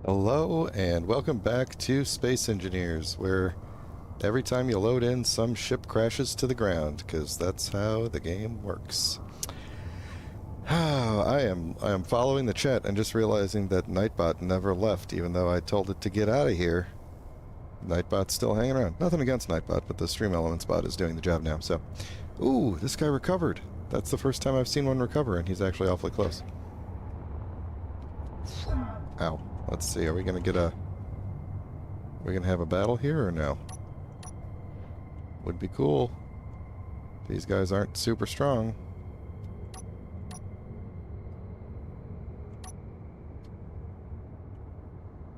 Hello and welcome back to Space Engineers, where every time you load in, some ship crashes to the ground, because that's how the game works. I am following the chat and just realizing that Nightbot never left, even though I told it to get out of here. Nightbot's still hanging around. Nothing against Nightbot, but the Stream Elements bot is doing the job now, so... Ooh, this guy recovered. That's the first time I've seen one recover, and he's actually awfully close. Ow. Let's see, are we gonna get a... Are we gonna have a battle here or no? Would be cool. These guys aren't super strong.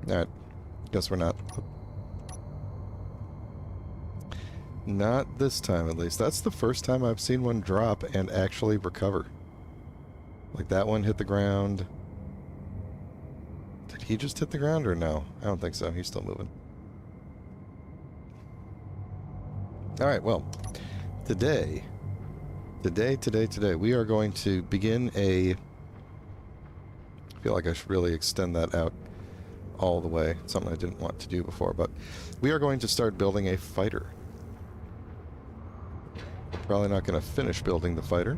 Alright. Guess we're not. Not this time, at least. That's the first time I've seen one drop and actually recover. Like, that one hit the ground... Did he just hit the ground or no? I don't think so. He's still moving. Alright, well, today, we are going to begin a... I feel like I should really extend that out all the way. Something I didn't want to do before, but we are going to start building a fighter. We're probably not going to finish building the fighter,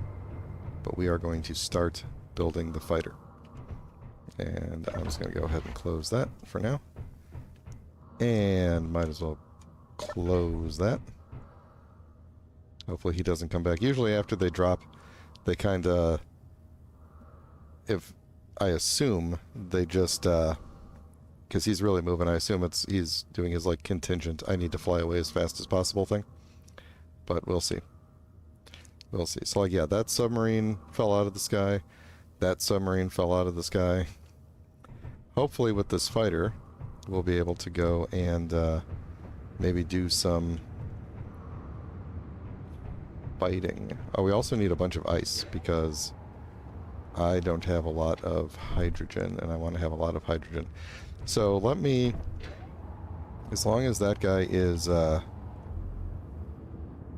but we are going to start building the fighter. And I'm just going to go ahead and close that for now. And might as well close that. Hopefully he doesn't come back. Usually after they drop, they kind of... If I assume they just... Because he's really moving, I assume he's doing his, like, contingent, I need to fly away as fast as possible thing. But we'll see. We'll see. So, like, yeah, that submarine fell out of the sky. That submarine fell out of the sky. Hopefully with this fighter, we'll be able to go and maybe do some fighting. Oh, we also need a bunch of ice, because I don't have a lot of hydrogen, and I want to have a lot of hydrogen. So let me... As long as that guy is... as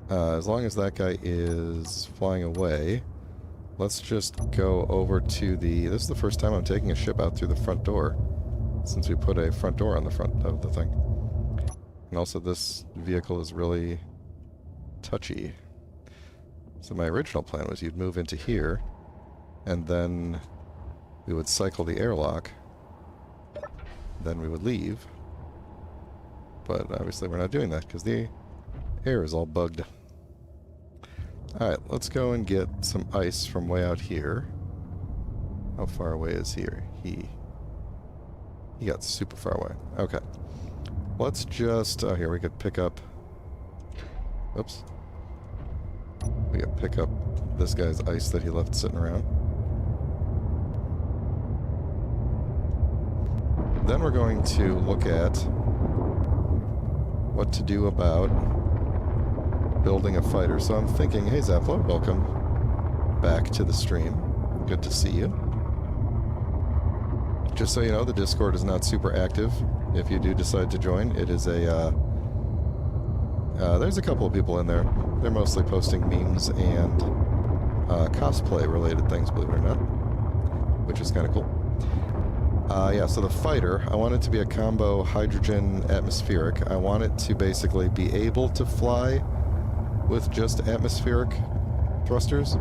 long as that guy is flying away... Let's just go over to the... This is the first time I'm taking a ship out through the front door, since we put a front door on the front of the thing. And also this vehicle is really touchy. So my original plan was you'd move into here, and then we would cycle the airlock, then we would leave. But obviously we're not doing that, because the air is all bugged. Alright, let's go and get some ice from way out here. How far away is he? He got super far away. Okay. Let's just... Oh, here, we could pick up... Oops. We could pick up this guy's ice that he left sitting around. Then we're going to look at what to do about building a fighter. So I'm thinking, hey Zapla, welcome back to the stream. Good to see you. Just so you know, the Discord is not super active. If you do decide to join, it is a... there's a couple of people in there. They're mostly posting memes and cosplay-related things, believe it or not, which is kind of cool. Yeah, so the fighter, I want it to be a combo hydrogen atmospheric. I want it to basically be able to fly with just atmospheric thrusters,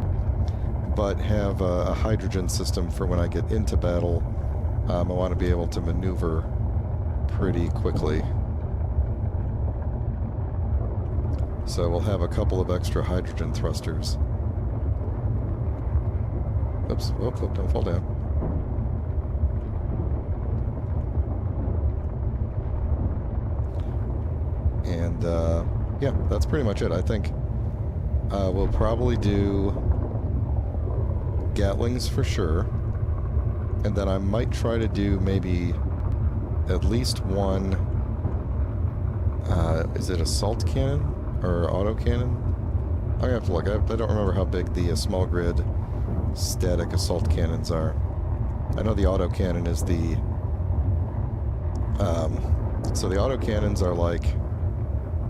but have a hydrogen system for when I get into battle. I want to be able to maneuver pretty quickly. So we'll have a couple of extra hydrogen thrusters. Oops, whoop, whoop, don't fall down. And, yeah, that's pretty much it. I think we'll probably do Gatlings for sure. And then I might try to do maybe at least one... is it assault cannon? Or auto cannon? I'm gonna have to look. I don't remember how big the small grid static assault cannons are. I know the auto cannon is the... so the auto cannons are like...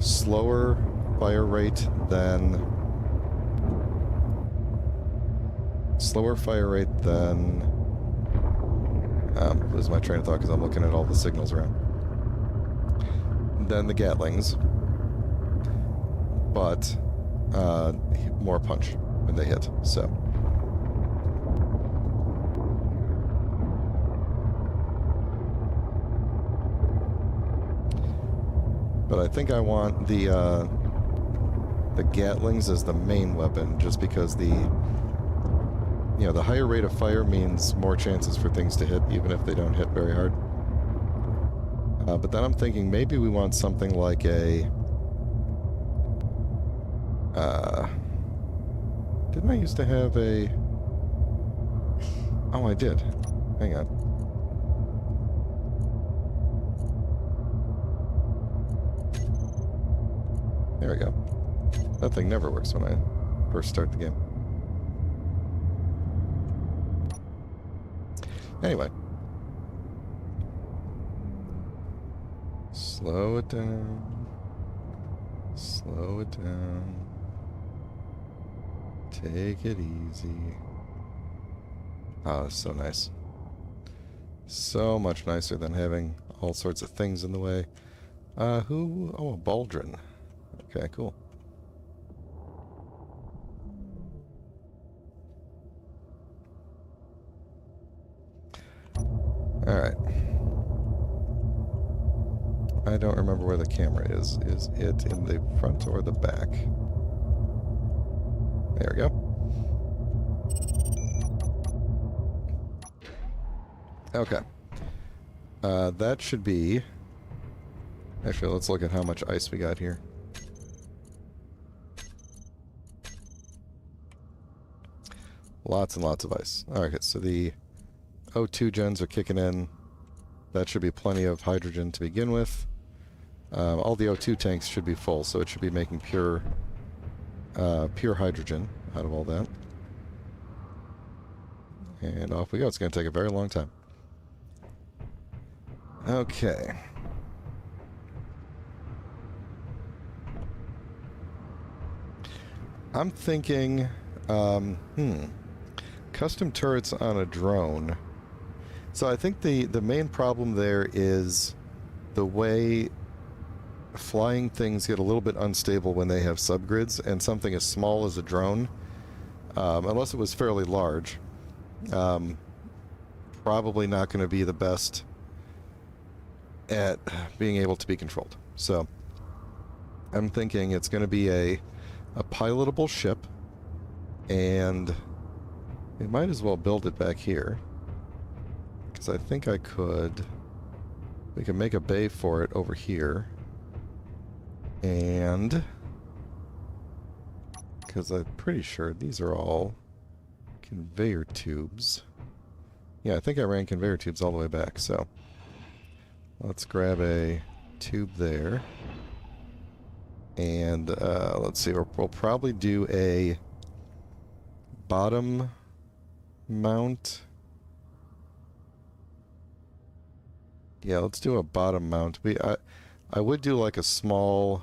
slower fire rate than Lose my train of thought because I'm looking at all the signals around. Then the Gatlings. But more punch when they hit, so. But I think I want the Gatlings as the main weapon, just because the higher rate of fire means more chances for things to hit, even if they don't hit very hard. But then I'm thinking maybe we want something like a... didn't I used to have a... Oh, I did. Hang on. There we go. That thing never works when I first start the game. Anyway. Slow it down. Slow it down. Take it easy. Oh, it's so nice. So much nicer than having all sorts of things in the way. Who? Oh, a Baldrin. Okay, cool. Alright. I don't remember where the camera is. Is it in the front or the back? There we go. Okay. That should be... Actually, let's look at how much ice we got here. Lots and lots of ice. Alright, so the O2 gens are kicking in. That should be plenty of hydrogen to begin with. All the O2 tanks should be full, so it should be making pure hydrogen out of all that. And off we go. It's going to take a very long time. Okay. I'm thinking, custom turrets on a drone. So I think the main problem there is the way flying things get a little bit unstable when they have subgrids, and something as small as a drone, unless it was fairly large, probably not going to be the best at being able to be controlled. So I'm thinking it's going to be a pilotable ship, and we might as well build it back here, because I think we can make a bay for it over here, and because I'm pretty sure these are all conveyor tubes. Yeah, I think I ran conveyor tubes all the way back, so let's grab a tube there. And let's see, we'll probably do a bottom mount. Yeah, let's do a bottom mount. I would do like a small...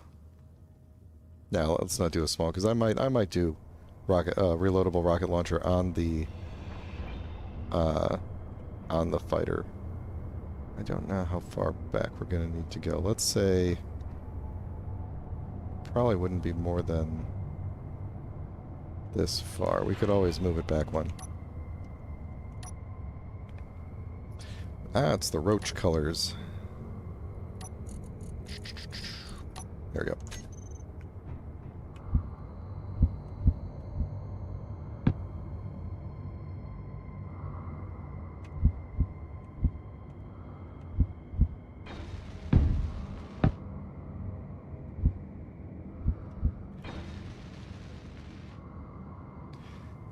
No, let's not do a small, because I might do reloadable rocket launcher on the fighter. I don't know how far back we're going to need to go. Let's say... Probably wouldn't be more than this far. We could always move it back one. Ah, it's the roach colors. There we go.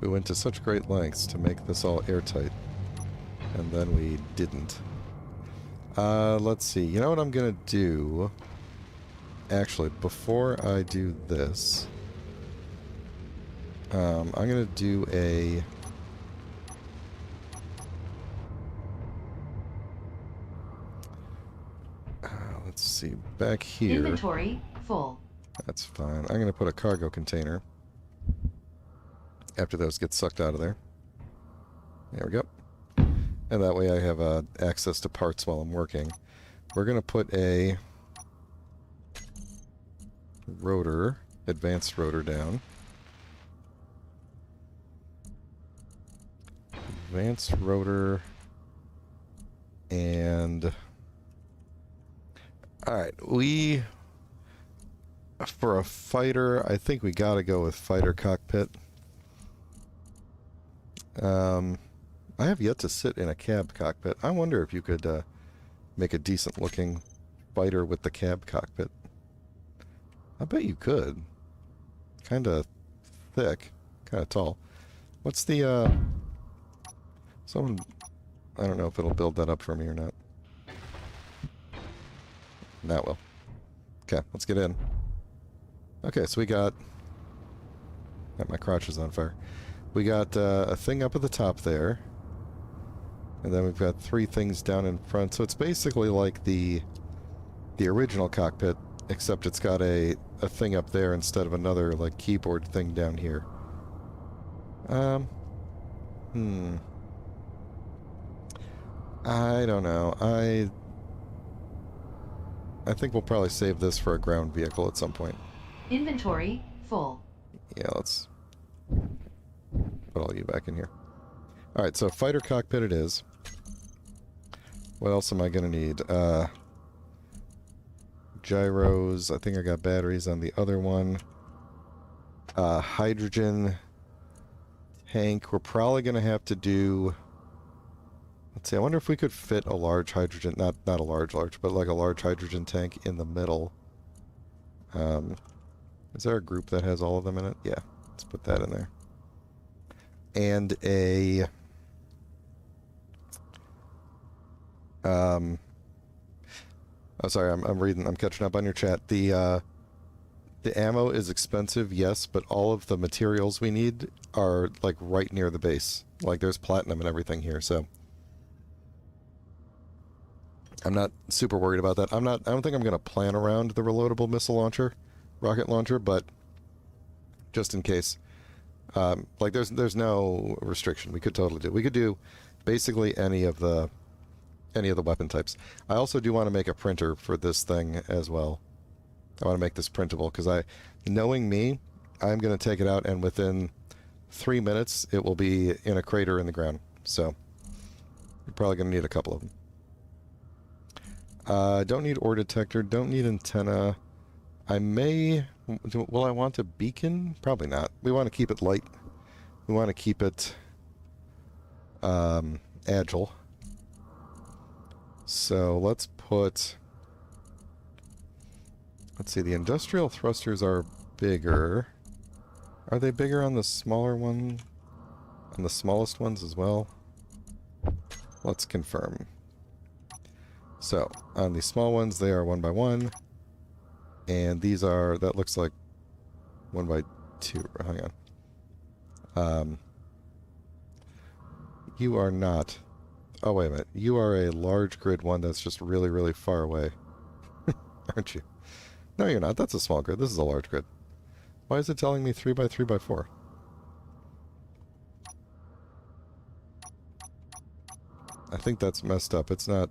We went to such great lengths to make this all airtight, and then we didn't. Let's see. You know what I'm gonna do? Actually, before I do this, I'm gonna do a... let's see. Back here... Inventory full. That's fine. I'm gonna put a cargo container after those get sucked out of there. There we go. And that way I have access to parts while I'm working. We're going to put a rotor, advanced rotor down. Advanced rotor. And... Alright, for a fighter, I think we gotta go with fighter cockpit. I have yet to sit in a cab cockpit. I wonder if you could make a decent looking fighter with the cab cockpit. I bet you could. Kinda thick, kinda tall. What's the, someone... I don't know if it'll build that up for me or not. That will. Okay, let's get in. Okay, so we got... my crotch is on fire. We got a thing up at the top there. And then we've got 3 things down in front. So it's basically like the original cockpit, except it's got a thing up there instead of another, like, keyboard thing down here. I don't know. I think we'll probably save this for a ground vehicle at some point. Inventory full. Yeah, let's put all you back in here. Alright, so fighter cockpit it is. What else am I gonna need? Gyros. I think I got batteries on the other one. Hydrogen tank. We're probably gonna have to do... Let's see, I wonder if we could fit a large hydrogen... Not a large, but like a large hydrogen tank in the middle. Is there a group that has all of them in it? Yeah, let's put that in there. And a... oh, sorry, I'm catching up on your chat. The ammo is expensive, yes, but all of the materials we need are, like, right near the base. Like, there's platinum and everything here, so... I'm not super worried about that. I don't think I'm going to plan around the reloadable missile launcher, rocket launcher, but just in case. Like, there's no restriction. We could totally do. We could do basically any of the weapon types. I also do want to make a printer for this thing as well. I want to make this printable because knowing me, I'm going to take it out and within 3 minutes it will be in a crater in the ground. So you're probably going to need a couple of them. Don't need ore detector, don't need antenna. Will I want a beacon? Probably not. We want to keep it light. We want to keep it agile. So let's see, the industrial thrusters are bigger. Are they bigger on the smaller one? On the smallest ones as well? Let's confirm. So, on the small ones, they are 1x1. And these are, that looks like 1x2. Hang on. You are not... Oh, wait a minute. You are a large grid one that's just really, really far away. Aren't you? No, you're not. That's a small grid. This is a large grid. Why is it telling me 3x3x4? I think that's messed up. It's not...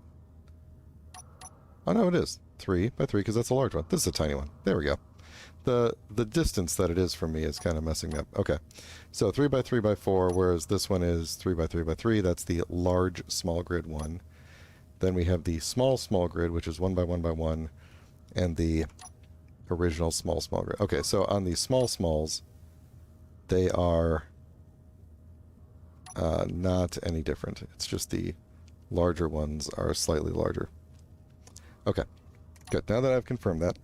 Oh, no, it is. 3x3, because that's a large one. This is a tiny one. There we go. The distance that it is from me is kind of messing up. Okay. So 3x3x4, whereas this one is 3x3x3. That's the large small grid one. Then we have the small grid, which is 1x1x1, and the original small grid. Okay, so on the smalls, they are not any different. It's just the larger ones are slightly larger. Okay, good. Now that I've confirmed that.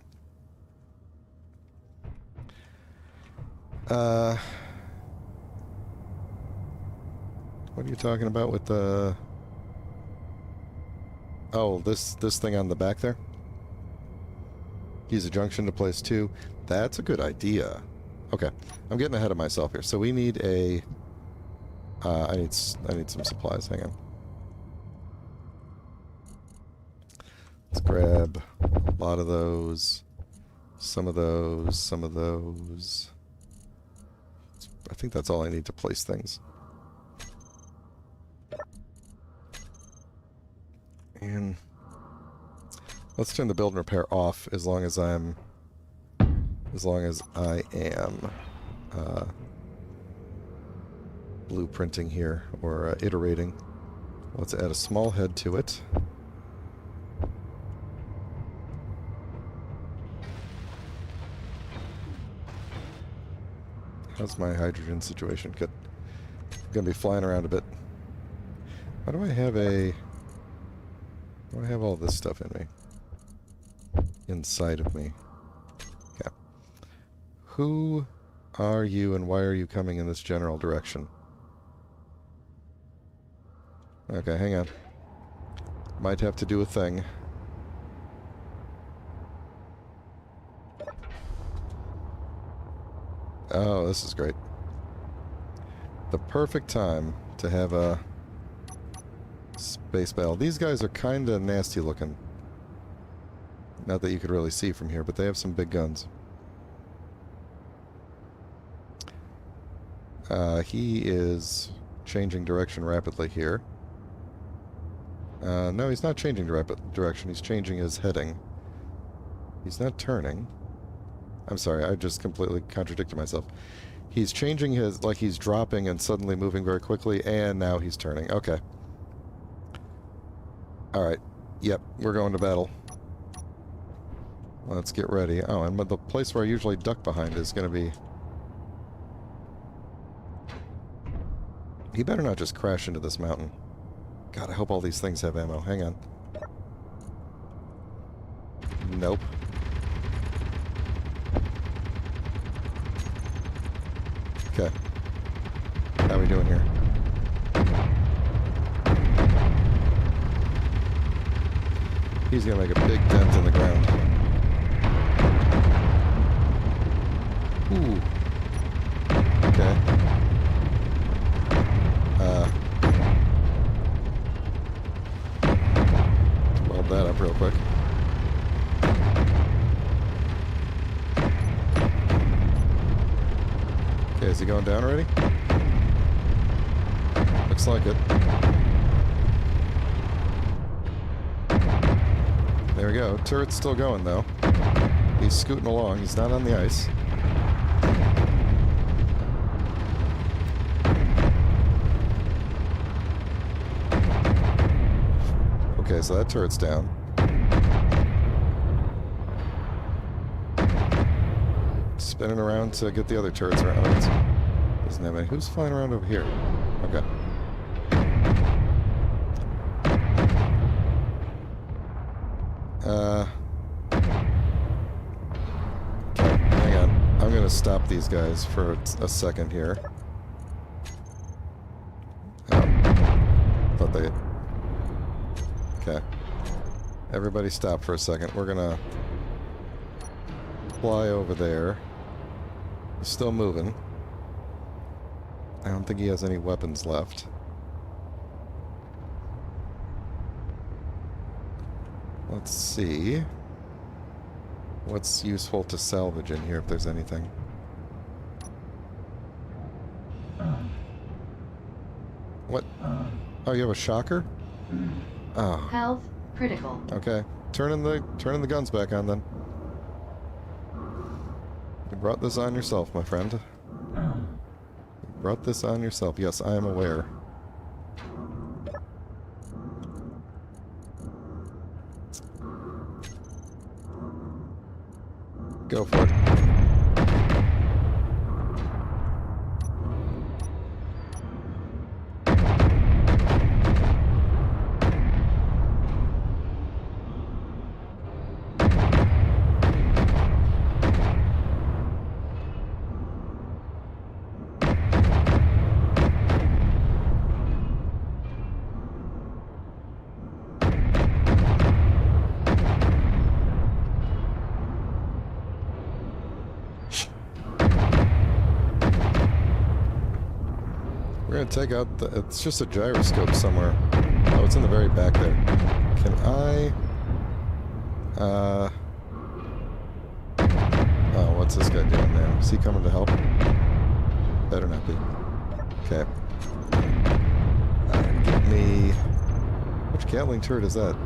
What are you talking about with the... Oh, this thing on the back there? Use a junction to place 2. That's a good idea. Okay, I'm getting ahead of myself here. So we need a... I need some supplies. Hang on. Let's grab a lot of those. Some of those. Some of those. I think that's all I need to place things. Let's turn the build and repair off as long as I am blueprinting here, or iterating. Let's add a small head to it. How's my hydrogen situation? Good. Gonna be flying around a bit. Why do I have all this stuff in me? Inside of me. Okay. Who are you and why are you coming in this general direction? Okay, hang on. Might have to do a thing. Oh, this is great. The perfect time to have a space battle. These guys are kinda nasty looking. Not that you could really see from here, but they have some big guns. He is changing direction rapidly here. No, he's not changing direction. He's changing his heading. He's not turning. I'm sorry, I just completely contradicted myself. He's changing his... like he's dropping and suddenly moving very quickly, and now he's turning. Okay. Alright. Yep, we're going to battle. Let's get ready. Oh, and the place where I usually duck behind is going to be... He better not just crash into this mountain. God, I hope all these things have ammo. Hang on. Nope. Okay. How are we doing here? He's gonna make a big dent in the ground. Ooh. Okay. Weld that up real quick. Okay, is he going down already? Looks like it. There we go. Turret's still going, though. He's scooting along. He's not on the ice. Okay, so that turret's down. Spinning around to get the other turrets around. Doesn't have any. Who's flying around over here? Okay. Okay, hang on. I'm gonna stop these guys for a second here. Oh. Thought they... Okay. Everybody stop for a second. We're gonna fly over there. He's still moving. I don't think he has any weapons left. Let's see what's useful to salvage in here, if there's anything. What? Oh, you have a shocker? Oh. Health critical. Okay. Turning the guns back on then. You brought this on yourself, my friend. You brought this on yourself. Yes, I am aware. Go for it. We're gonna take out the... It's just a gyroscope somewhere. Oh, it's in the very back there. Can I... Oh, what's this guy doing there? Is he coming to help? Better not be. Okay. Alright, get me... Which Gatling turret is that?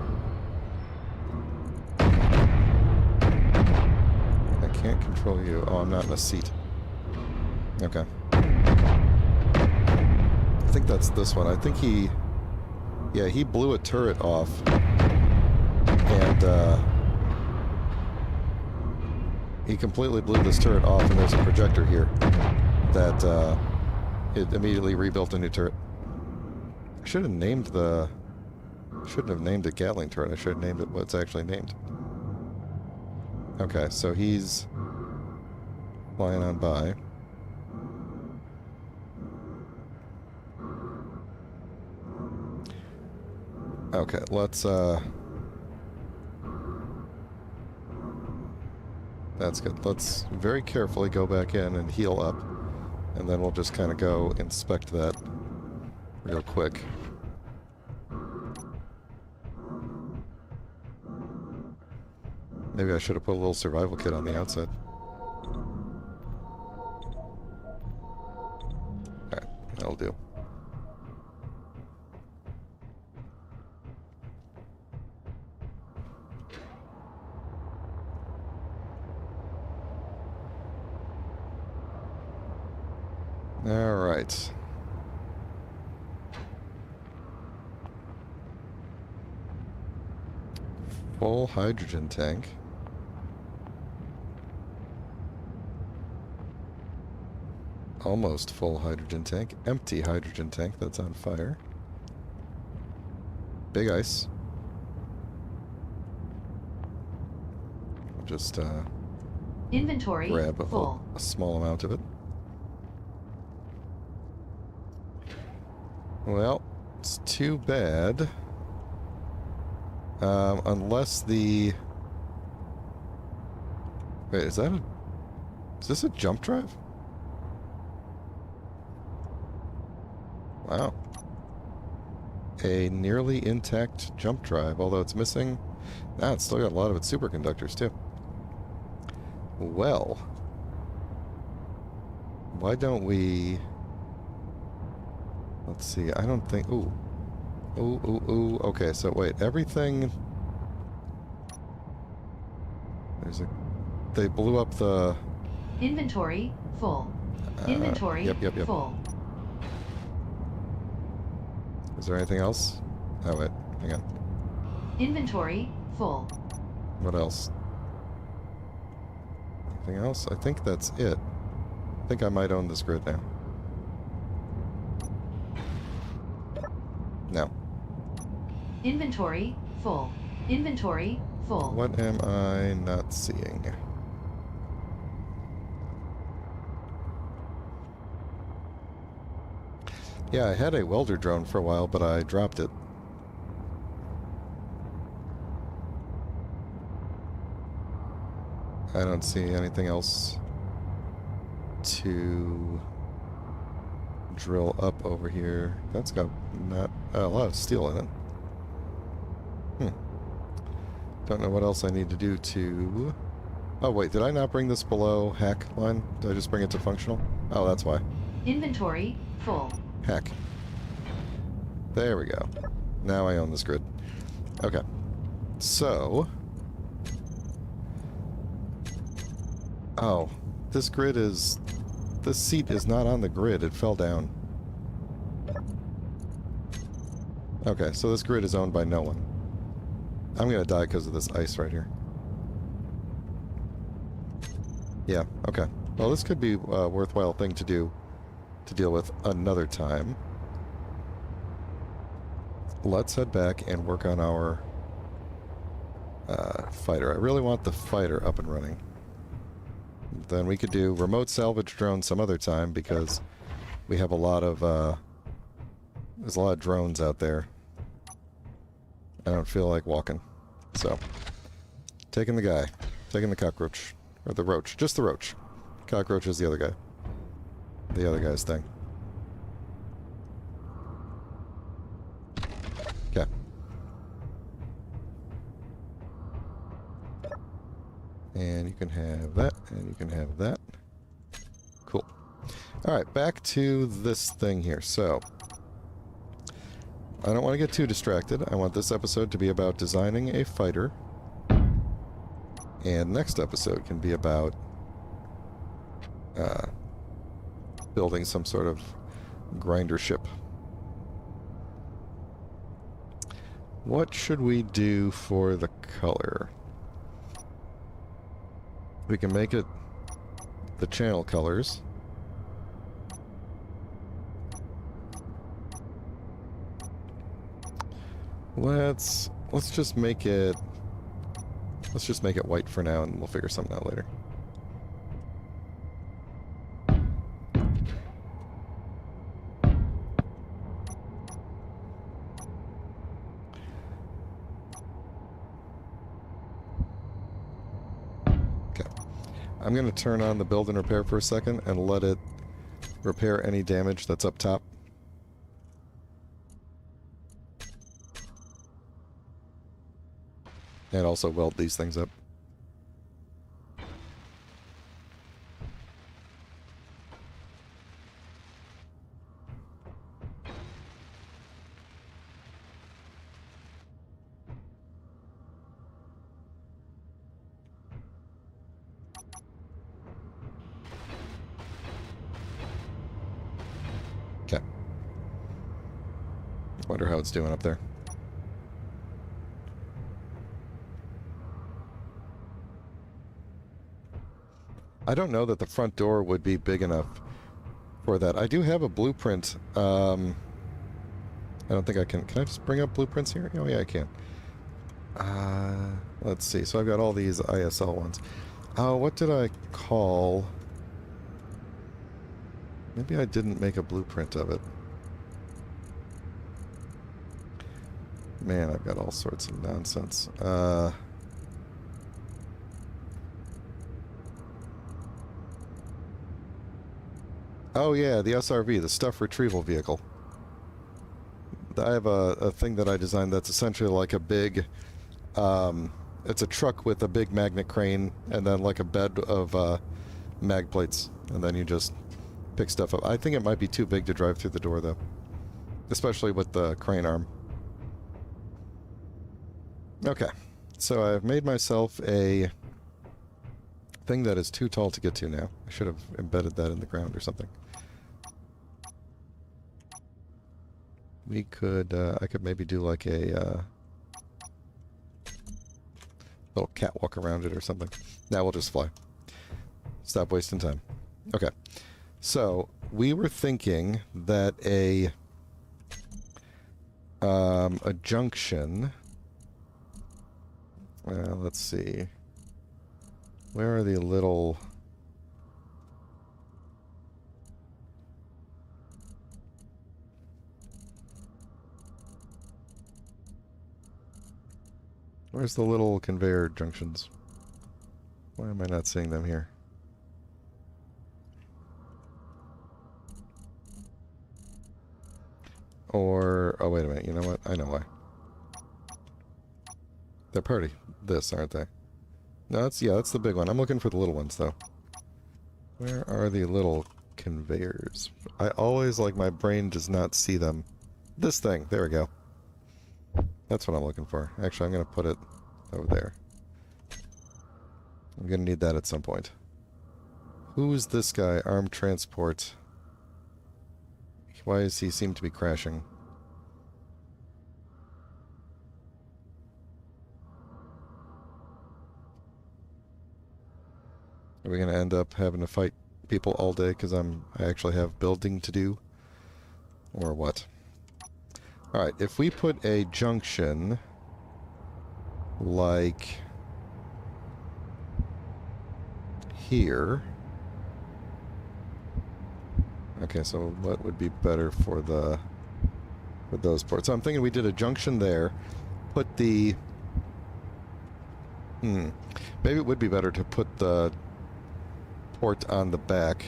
can't control you. Oh, I'm not in a seat. Okay. I think that's this one. I think he... Yeah, he blew a turret off. And, he completely blew this turret off, and there's a projector here that, it immediately rebuilt a new turret. I should have named the... Shouldn't have named it Gatling turret. I should have named it what it's actually named. Okay, so he's flying on by. Okay, let's, that's good. Let's very carefully go back in and heal up, and then we'll just kind of go inspect that real quick. Maybe I should have put a little survival kit on the outside. Alright, that'll do. Alright. Full hydrogen tank. Almost full hydrogen tank. Empty hydrogen tank that's on fire. Big ice. I'll just Inventory grab full. a small amount of it. Well, it's too bad. Unless the... Wait, is that a... Is this a jump drive? Wow. A nearly intact jump drive, although it's missing... Ah, it's still got a lot of its superconductors, too. Well... Why don't we... Let's see, I don't think... Ooh. Ooh, ooh, ooh. Okay, so wait, everything... There's a... They blew up the... Inventory full. Inventory yep. full. Is there anything else? Oh, wait. Hang on. Inventory full. What else? Anything else? I think that's it. I think I might own this grid now. No. Inventory full. Inventory full. What am I not seeing? Yeah, I had a welder drone for a while, but I dropped it. I don't see anything else to drill up over here. That's got not a lot of steel in it. Don't know what else I need to do to... Oh wait, did I not bring this below hack line? Did I just bring it to functional? Oh, that's why. Inventory full. Hack. There we go. Now I own this grid. Okay. So... Oh, this grid is... This seat is not on the grid. It fell down. Okay, so this grid is owned by no one. I'm gonna die because of this ice right here. Yeah, okay. Well, this could be a worthwhile thing to do to deal with another time. Let's head back and work on our fighter. I really want the fighter up and running. Then we could do remote salvage drones some other time because we have a lot of there's a lot of drones out there. I don't feel like walking. So, taking the guy. Taking the cockroach. Or the roach. Just the roach. Cockroach is the other guy. The other guy's thing. Okay. And you can have that, and you can have that. Cool. Alright, back to this thing here. So, I don't want to get too distracted. I want this episode to be about designing a fighter. And next episode can be about uh, building some sort of grinder ship. What should we do for the color? We can make it the channel colors. Let's just make it white for now, and we'll figure something out later. Okay. I'm going to turn on the build and repair for a second and let it repair any damage that's up top. And also weld these things up. Okay. Wonder how it's doing up there. I don't know that the front door would be big enough for that. I do have a blueprint. I don't think I can. Can I just bring up blueprints here? Oh, yeah, I can. Let's see. So I've got all these ISL ones. Oh, what did I call? Maybe I didn't make a blueprint of it. Man, I've got all sorts of nonsense. Oh yeah, the SRV, the stuff retrieval vehicle. I have a thing that I designed that's essentially like a big, it's a truck with a big magnet crane and then like a bed of mag plates, and then you just pick stuff up. I think it might be too big to drive through the door though, especially with the crane arm. Okay, so I've made myself a thing that is too tall to get to now. I should have embedded that in the ground or something. We could, I could maybe do like a little catwalk around it or something. Now we'll just fly. Stop wasting time. Okay. So, we were thinking that a junction... let's see. Where are the little... Where's the little conveyor junctions? Why am I not seeing them here? Or... oh, wait a minute. You know what? I know why. They're part of this, aren't they? No, that's... yeah, that's the big one. I'm looking for the little ones, though. Where are the little conveyors? I always, like, my brain does not see them. This thing. There we go. That's what I'm looking for. Actually, I'm going to put it over there. I'm going to need that at some point. Who's this guy? Armed transport. Why does he seem to be crashing? Are we going to end up having to fight people all day because I actually have building to do? Or what? Alright, if we put a junction like here. Okay, so what would be better for those ports? So I'm thinking we did a junction there, put the maybe it would be better to put the port on the back.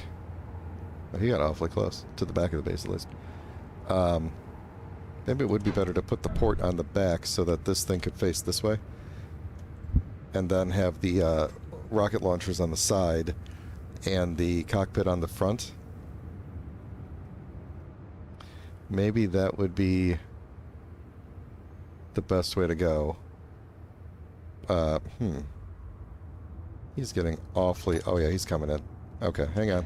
Oh, he got awfully close to the back of the base at least. Maybe it would be better to put the port on the back so that this thing could face this way. And then have the rocket launchers on the side and the cockpit on the front. Maybe that would be the best way to go. He's getting awfully... oh yeah, he's coming in. Okay, hang on.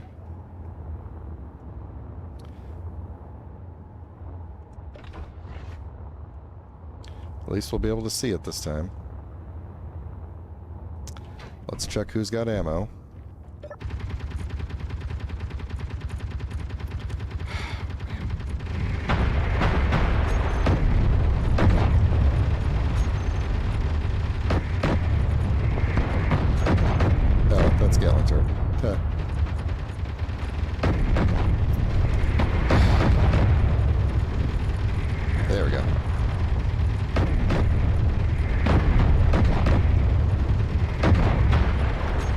At least we'll be able to see it this time. Let's check who's got ammo. Oh, that's Gatling turret. Okay. There we go.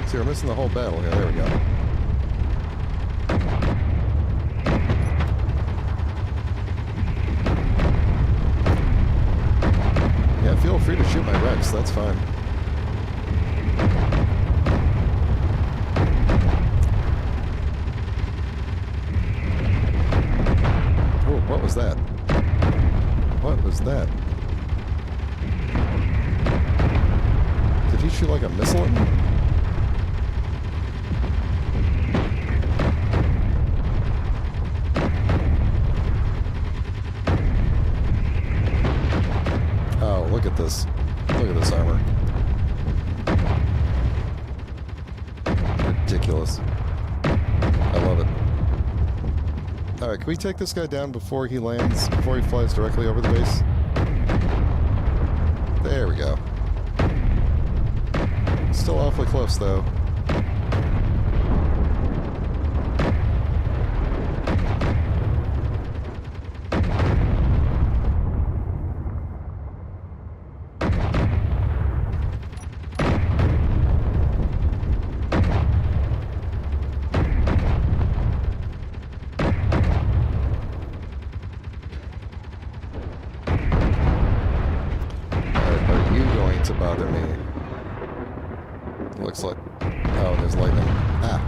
See, we're missing the whole battle here. There we go. Yeah, feel free to shoot my Rex. That's fine. Oh, what was that? What was that? Did he shoot like a missile at me? Oh, look at this. Look at this armor. Ridiculous. I love it. Alright, can we take this guy down before he lands, before he flies directly over the base? There we go. Still awfully close, though. To bother me. Looks like... Oh, there's lightning. Ah.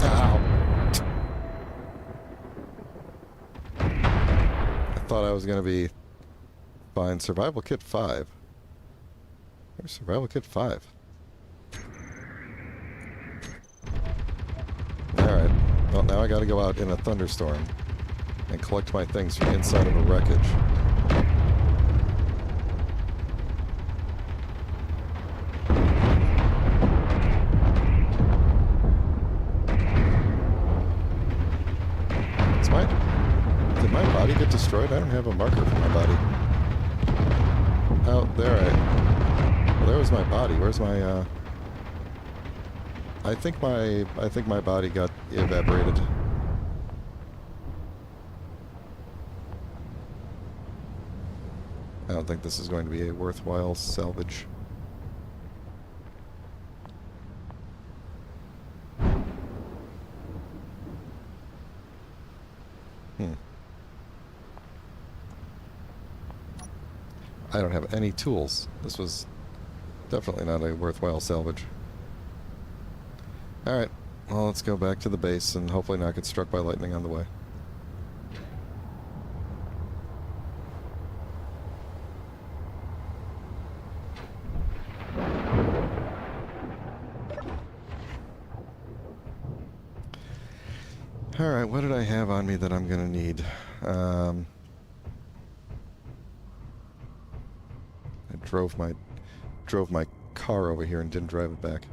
Ow. I thought I was going to be fine. Survival kit 5. Where's survival kit 5? Alright, well now I gotta go out in a thunderstorm and collect my things from inside of a wreckage. Did my body get destroyed? I don't have a marker for my body. Oh, there well, there was my body. Where's my, I think my body got evaporated. I don't think this is going to be a worthwhile salvage. I don't have any tools. This was definitely not a worthwhile salvage. Alright, well, let's go back to the base and hopefully not get struck by lightning on the way. Alright, what did I have on me that I'm gonna need? I drove my car over here and didn't drive it back.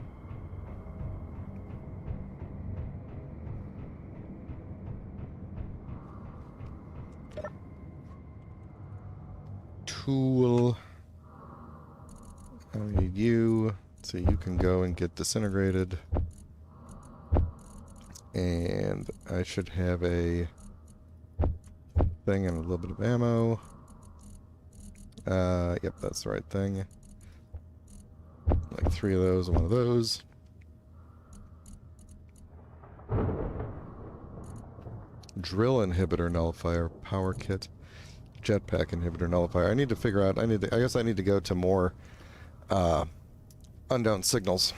Tool. I need you, so you can go and get disintegrated. And I should have a thing and a little bit of ammo. Yep, that's the right thing. Like 3 of those and 1 of those. Drill inhibitor nullifier, power kit, jetpack inhibitor nullifier. I need to figure out, I guess I need to go to more, unknown signals.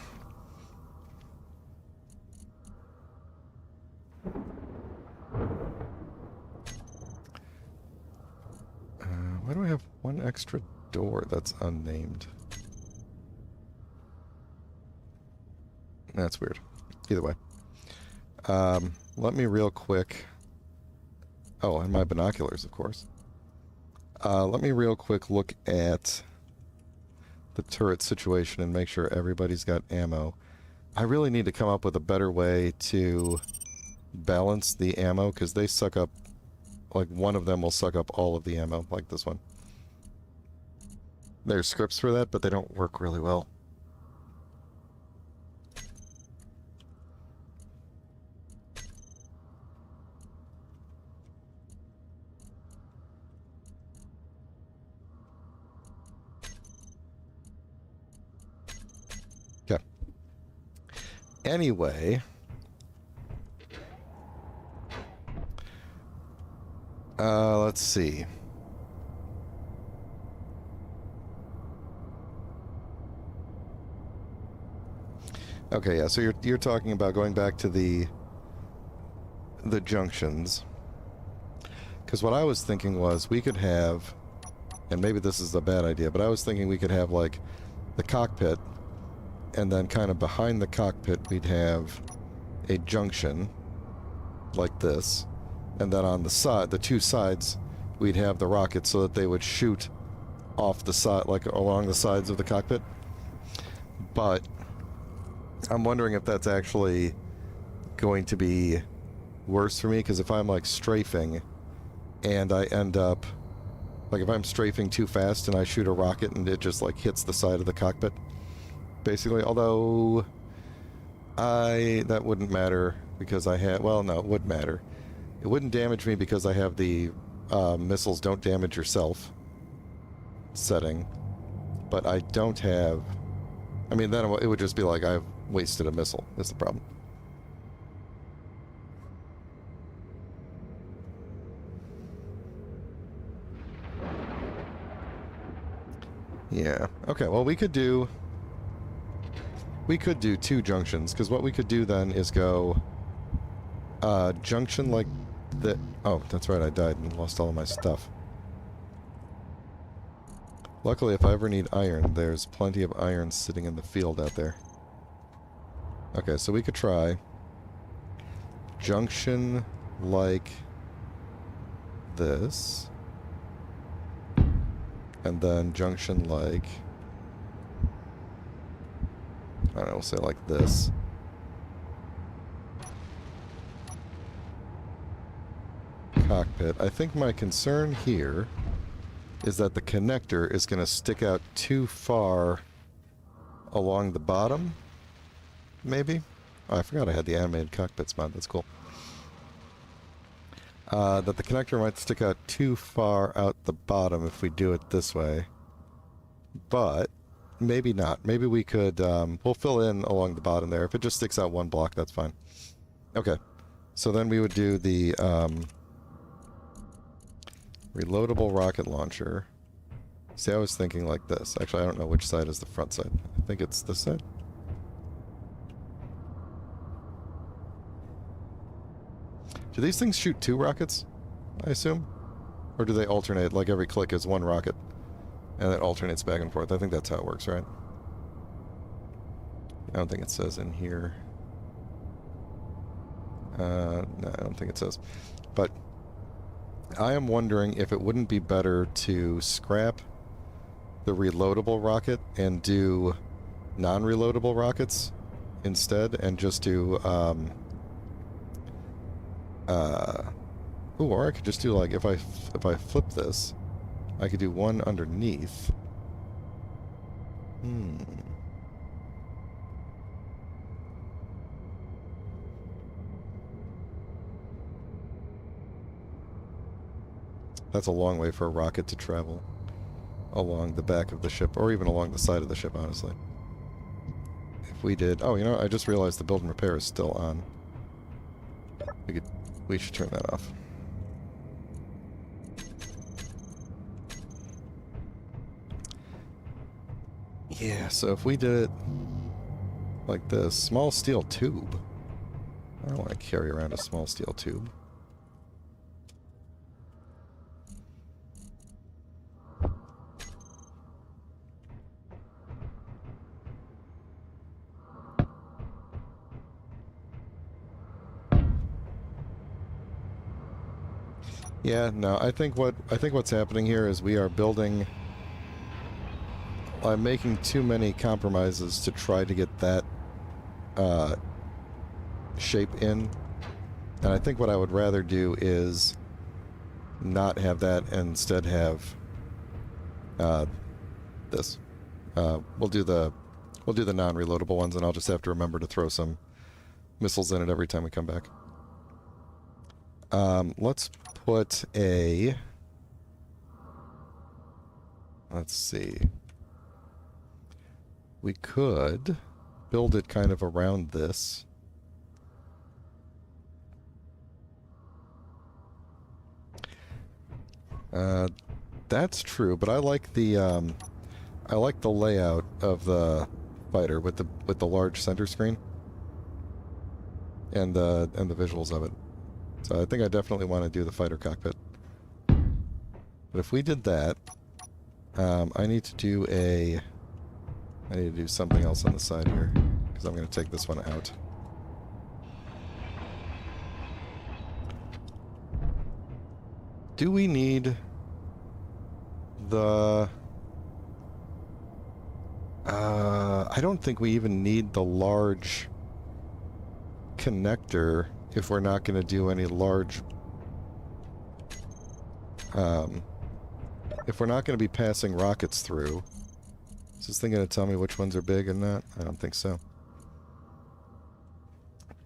Why do I have 1 extra door that's unnamed? That's weird. Either way. Let me real quick... Oh, and my binoculars, of course. Let me real quick look at the turret situation and make sure everybody's got ammo. I really need to come up with a better way to balance the ammo, because they suck up... Like, one of them will suck up all of the ammo, like this one. There's scripts for that, but they don't work really well. Okay. Anyway... let's see. Okay, yeah, so you're talking about going back to the junctions. Because what I was thinking was we could have, and maybe this is a bad idea, but I was thinking we could have, like, the cockpit, and then kind of behind the cockpit we'd have a junction, like this, and then on the side, the two sides, we'd have the rockets so that they would shoot off the side, like along the sides of the cockpit. But I'm wondering if that's actually going to be worse for me, because if I'm like strafing and I end up, like if I'm strafing too fast and I shoot a rocket and it just like hits the side of the cockpit, basically, although that wouldn't matter because I had, well, no, it would matter. It wouldn't damage me because I have the missiles don't damage yourself setting, but I don't have, I mean, then it would just be like I've wasted a missile, is the problem. Yeah, okay, well we could do two junctions, because what we could do then is go junction like that. Oh, that's right, I died and lost all of my stuff. Luckily, if I ever need iron, there's plenty of iron sitting in the field out there. Okay, so we could try junction like this, and then junction like, I don't know, we'll say like this. Cockpit. I think my concern here is that the connector is going to stick out too far along the bottom, maybe? Oh, I forgot I had the animated cockpits mod. That's cool. That the connector might stick out too far out the bottom if we do it this way. But maybe not. Maybe we could, we'll fill in along the bottom there. If it just sticks out one block, that's fine. Okay. So then we would do the reloadable rocket launcher. See, I was thinking like this. Actually, I don't know which side is the front side. I think it's this side. Do these things shoot two rockets, I assume? Or do they alternate, like every click is one rocket, and it alternates back and forth? I think that's how it works, right? I don't think it says in here. No, I don't think it says. But I am wondering if it wouldn't be better to scrap the reloadable rocket and do non-reloadable rockets instead, and just do, ooh, or I could just do, like, if I flip this, I could do one underneath. That's a long way for a rocket to travel along the back of the ship, or even along the side of the ship, honestly. If we did... Oh, you know, I just realized the build and repair is still on. We should turn that off. Yeah, so if we did it like this, small steel tube. I don't want to carry around a small steel tube. Yeah, no, I think what's happening here is we are building. I'm making too many compromises to try to get that shape in, and I think what I would rather do is not have that and instead have this. We'll do the non-reloadable ones, and I'll just have to remember to throw some missiles in it every time we come back. Let's put a... Let's see. We could build it kind of around this. That's true, but I like the layout of the fighter with the large center screen and the visuals of it. So I think I definitely want to do the fighter cockpit. But if we did that, I need to do something else on the side here, because I'm going to take this one out. Do we need the... I don't think we even need the large connector if we're not going to do any large... if we're not going to be passing rockets through. Is this thing going to tell me which ones are big and not? I don't think so.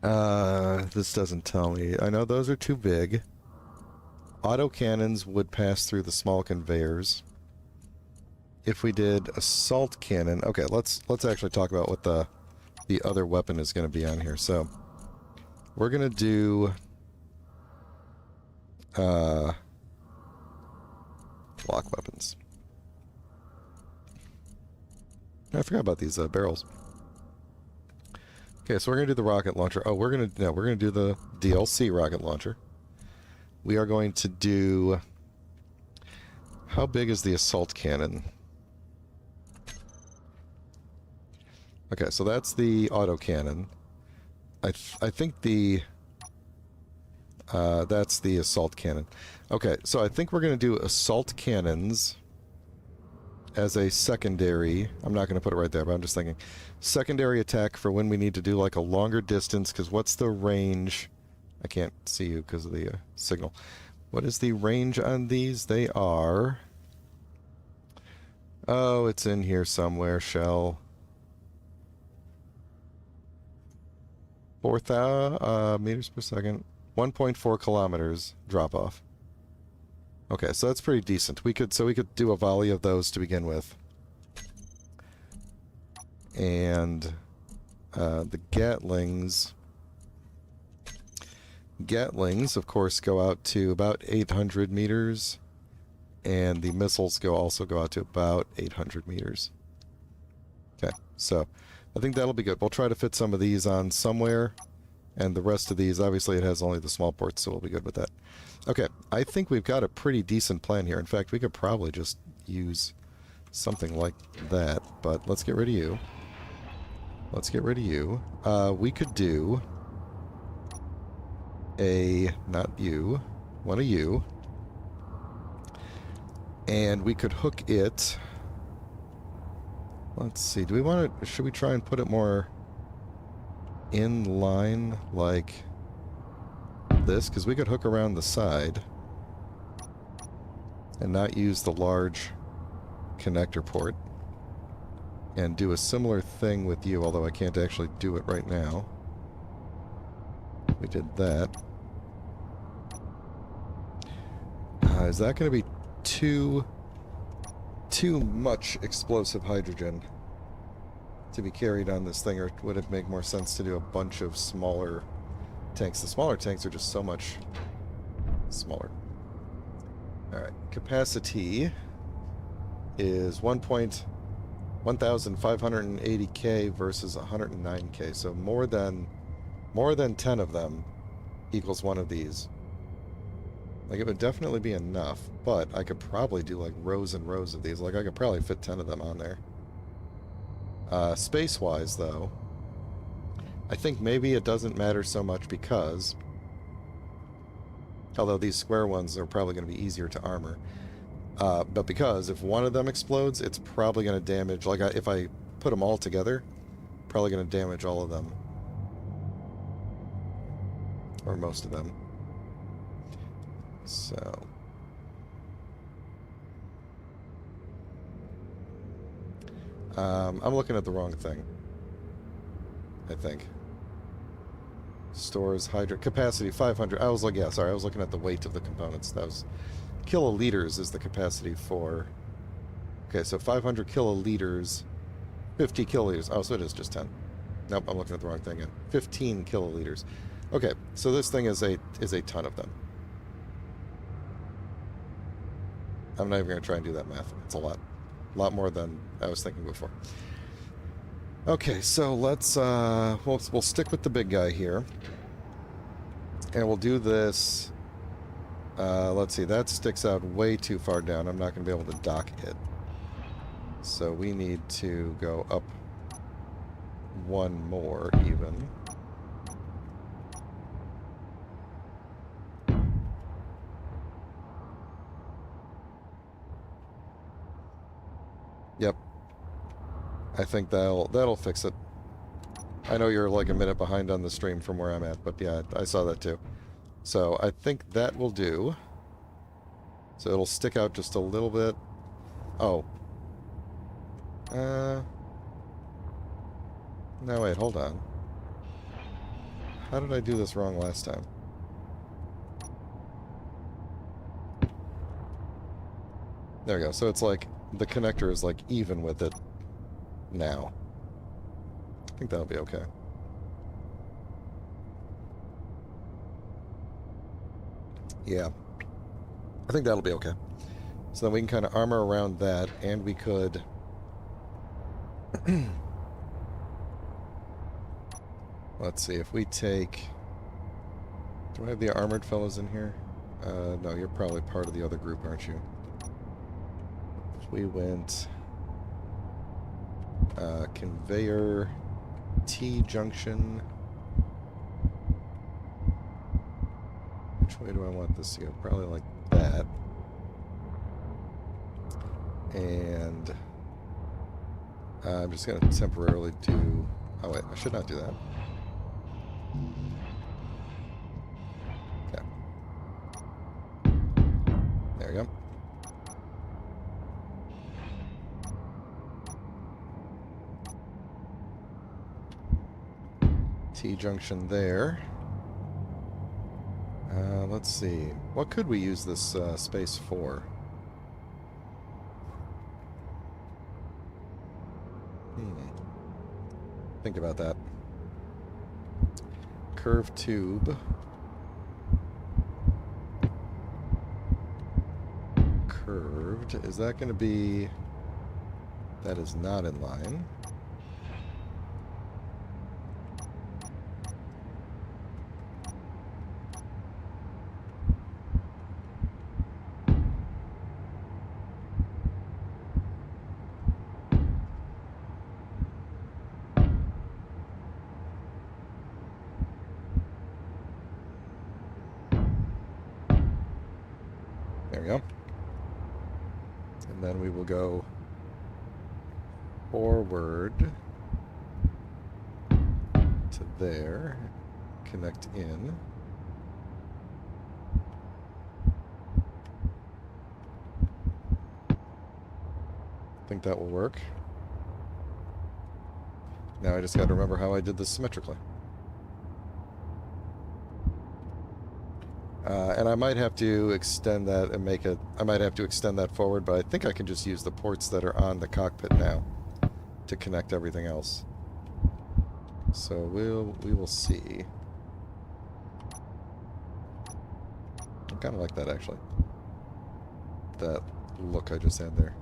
This doesn't tell me. I know those are too big. Autocannons would pass through the small conveyors. If we did assault cannon... Okay, let's actually talk about what the other weapon is going to be on here. So, we're going to do... block weapons. I forgot about these barrels. Okay, so we're going to do the rocket launcher. Oh, we're going to do the DLC rocket launcher. We are going to do... How big is the assault cannon? Okay, so that's the autocannon. I think the... that's the assault cannon. Okay, so I think we're going to do assault cannons as a secondary. I'm not going to put it right there, but I'm just thinking. Secondary attack for when we need to do like a longer distance, because what's the range? I can't see you because of the signal. What is the range on these? They are... Oh, it's in here somewhere, Shell. 4,000 meters per second. 1.4 kilometers drop off. Okay, so that's pretty decent. We could do a volley of those to begin with. And the Gatlings, of course, go out to about 800 meters, and the missiles also go out to about 800 meters. Okay, so I think that'll be good. We'll try to fit some of these on somewhere, and the rest of these, obviously it has only the small ports, so we'll be good with that. Okay, I think we've got a pretty decent plan here. In fact, we could probably just use something like that, but let's get rid of you. Let's get rid of you. We could do a... not you. One of you. And we could hook it... Let's see, do we want to... Should we try and put it more in line like this? Because we could hook around the side and not use the large connector port. And do a similar thing with you, although I can't actually do it right now. We did that. Is that going to be too much explosive hydrogen to be carried on this thing, or would it make more sense to do a bunch of smaller tanks? The smaller tanks are just so much smaller. Alright, capacity is 1,580K versus 109K, so more than 10 of them equals one of these. Like, it would definitely be enough, but I could probably do, like, rows and rows of these. Like, I could probably fit 10 of them on there. Space-wise, though, I think maybe it doesn't matter so much because Although these square ones are probably going to be easier to armor. But because if one of them explodes, it's probably going to damage, like if I put them all together, probably going to damage all of them. Or most of them. So... I'm looking at the wrong thing. I think. Stores, hydro... Capacity, 500. I was like, yeah, sorry, I was looking at the weight of the components. That was... Kiloliters is the capacity for... Okay, so 500 kiloliters, 50 kiloliters. Oh, so it is just 10. Nope, I'm looking at the wrong thing again. 15 kiloliters. Okay, so this thing is a ton of them. I'm not even going to try and do that math. It's a lot. A lot more than I was thinking before. Okay, so let's we'll stick with the big guy here. And we'll do this. Let's see, that sticks out way too far down. I'm not going to be able to dock it. So we need to go up one more even. Yep. I think that'll fix it. I know you're like a minute behind on the stream from where I'm at, but yeah, I saw that too. So I think that will do. So it'll stick out just a little bit. Oh. No, wait, hold on. How did I do this wrong last time? There we go. So it's like the connector is like even with it now. I think that'll be okay. Yeah. I think that'll be okay. So then we can kind of armor around that, and we could... Let's see, if we take... Do I have the armored fellows in here? No, you're probably part of the other group, aren't you? If we went... conveyor... T-junction... Which way do I want this to go? Probably like that. And... I'm just going to temporarily do... Oh wait, I should not do that. Okay. There we go. T-junction there. Let's see. What could we use this space for? Think about that. Curved tube. Curved. Is that going to be... That is not in line. There we go. And then we will go forward to there, connect in. I think that will work. Now I just got to remember how I did this symmetrically. And I might have to extend that and make it... I might have to extend that forward, but I think I can just use the ports that are on the cockpit now to connect everything else. So we will see. I kind of like that, actually. That look I just had there.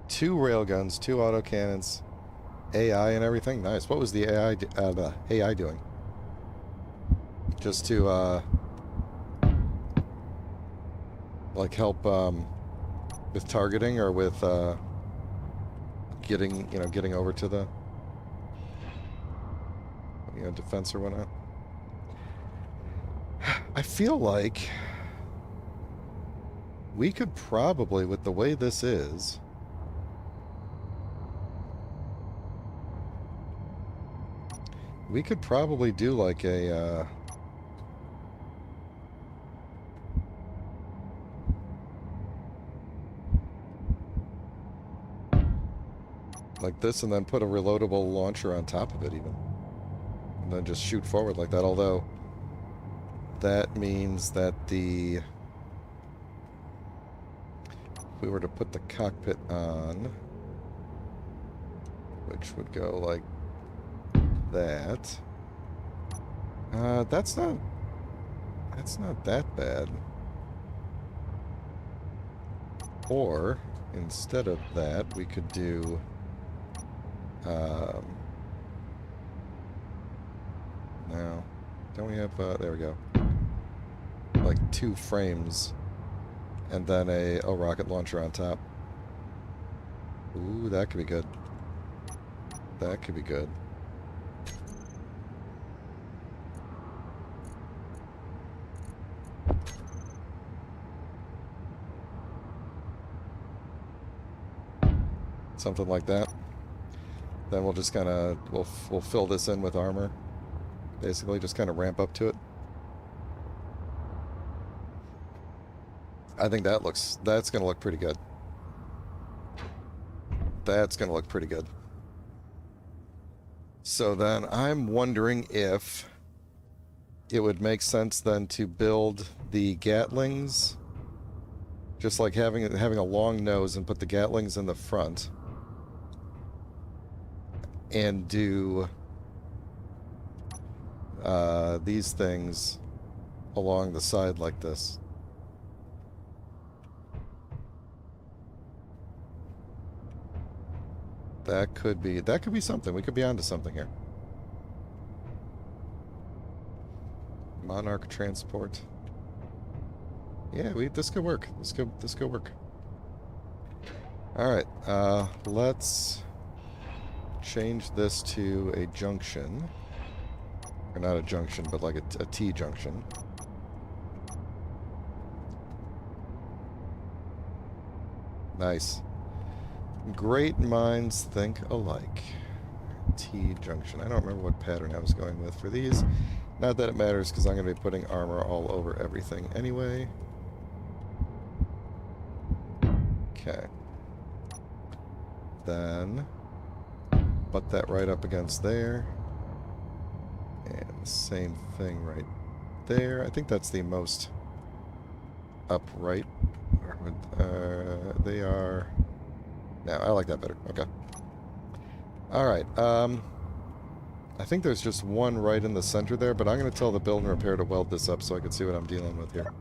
Two railguns, two autocannons, AI and everything. Nice. What was the AI doing? Just to like help with targeting or with getting over to the defense or whatnot. I feel like we could probably, with the way this is, we could probably do like a like this, and then put a reloadable launcher on top of it even. And then just shoot forward like that, although that means that if we were to put the cockpit on, which would go like that, that's not that bad. Or instead of that, we could do no, don't we have there we go, like 2 frames and then a rocket launcher on top. Ooh, that could be good. That could be good. Something like that. Then we'll just kind of we'll fill this in with armor. Basically, just kind of ramp up to it. I think that's going to look pretty good. That's going to look pretty good. So then I'm wondering if it would make sense then to build the Gatlings, just like having a long nose, and put the Gatlings in the front, and do these things along the side like this. That could be something. We could be onto something here. Monarch transport. Yeah, this could work. This could work. All right. Let's change this to a junction. Or not a junction, but like a T junction. Nice. Great minds think alike. T junction. I don't remember what pattern I was going with for these. Not that it matters, because I'm going to be putting armor all over everything anyway. Okay. Then butt that right up against there. And the same thing right there. I think that's the most upright. They are... No, I like that better. Okay. Alright, I think there's just one right in the center there, but I'm going to tell the build and repair to weld this up so I can see what I'm dealing with here.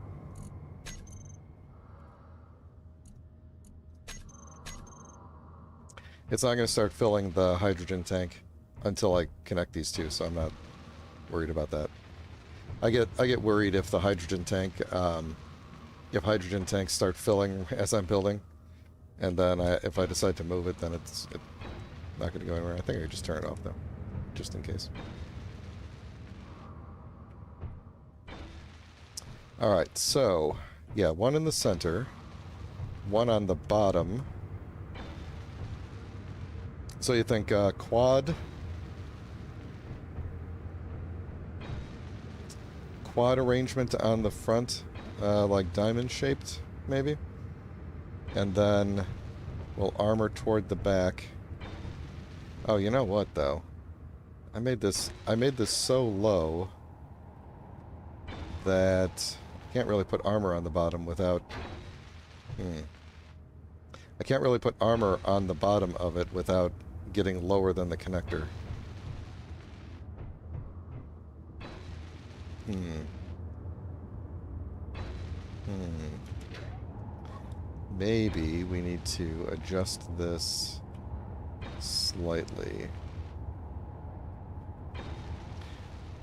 It's not going to start filling the hydrogen tank until I connect these two, so I'm not worried about that. I get worried if the hydrogen tank, if hydrogen tanks start filling as I'm building, and then if I decide to move it, then it's not going to go anywhere. I think I could just turn it off though, just in case. Alright, so, yeah, one in the center, one on the bottom. So you think quad arrangement on the front, like diamond-shaped, maybe? And then we'll armor toward the back. Oh, you know what, though? I made this so low that I can't really put armor on the bottom without... I can't really put armor on the bottom of it without getting lower than the connector. Maybe we need to adjust this slightly.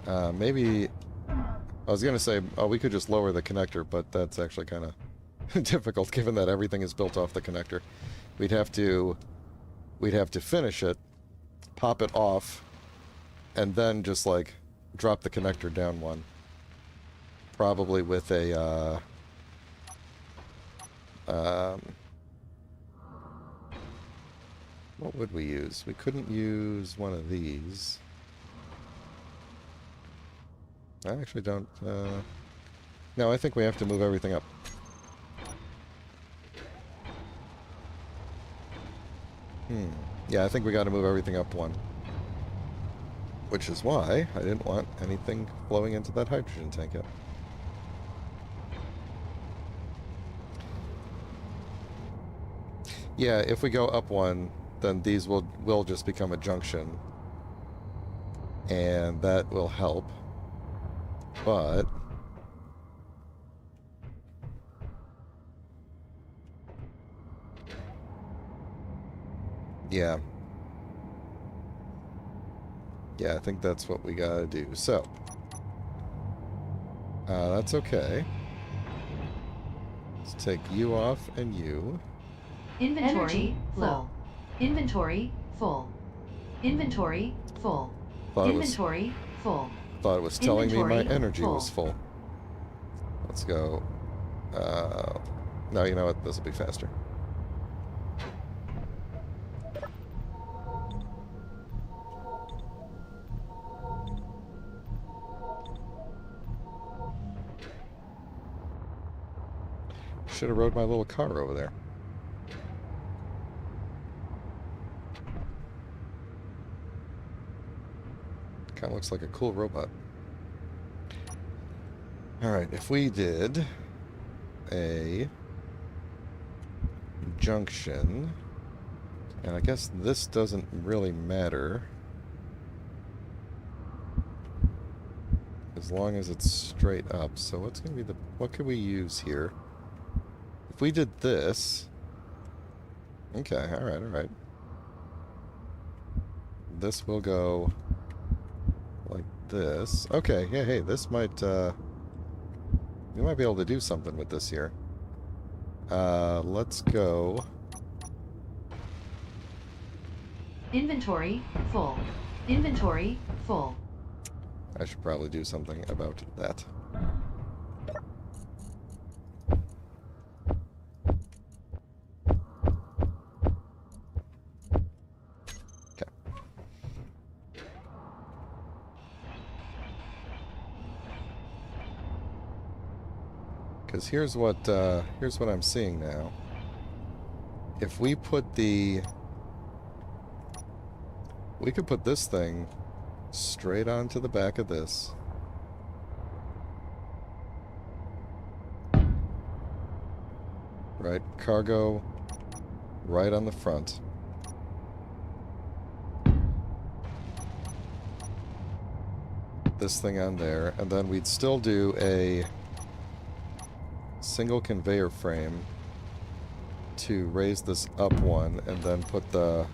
Maybe... I was going to say, oh, we could just lower the connector, but that's actually kind of difficult given that everything is built off the connector. We'd have to finish it, pop it off, and then just, like, drop the connector down one. Probably with a, what would we use? We couldn't use one of these. I actually don't, no, I think we have to move everything up. Yeah, I think we got to move everything up one. Which is why I didn't want anything flowing into that hydrogen tank yet. Yeah, if we go up one, then these will just become a junction. And that will help. But... yeah. Yeah, I think that's what we gotta do. So, that's okay. Let's take you off and you. Inventory full. Inventory full. Inventory full. Inventory full. Thought it was telling me my Inventory energy full. was full. Let's go. No, you know what? This will be faster. Should have rode my little car over there. Kind of looks like a cool robot. Alright, if we did a junction, and I guess this doesn't really matter as long as it's straight up. So what's going to be the... what could we use here? If we did this... okay, alright, alright. This will go like this. Okay, yeah, hey, this might, we might be able to do something with this here. Let's go... Inventory full. Inventory full. I should probably do something about that. Okay. Because here's what I'm seeing now. If we put the... we could put this thing straight onto the back of this. Right, cargo right on the front. This thing on there, and then we'd still do a single conveyor frame to raise this up one, and then put the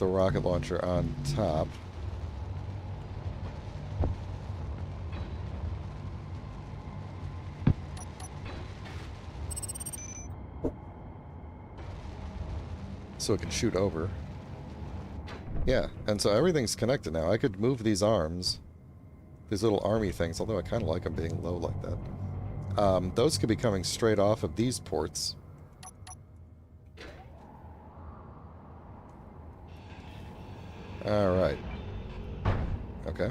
rocket launcher on top. So it can shoot over. Yeah, and so everything's connected now. I could move these arms, these little army things, although I kind of like them being low like that. Those could be coming straight off of these ports. Alright. Okay.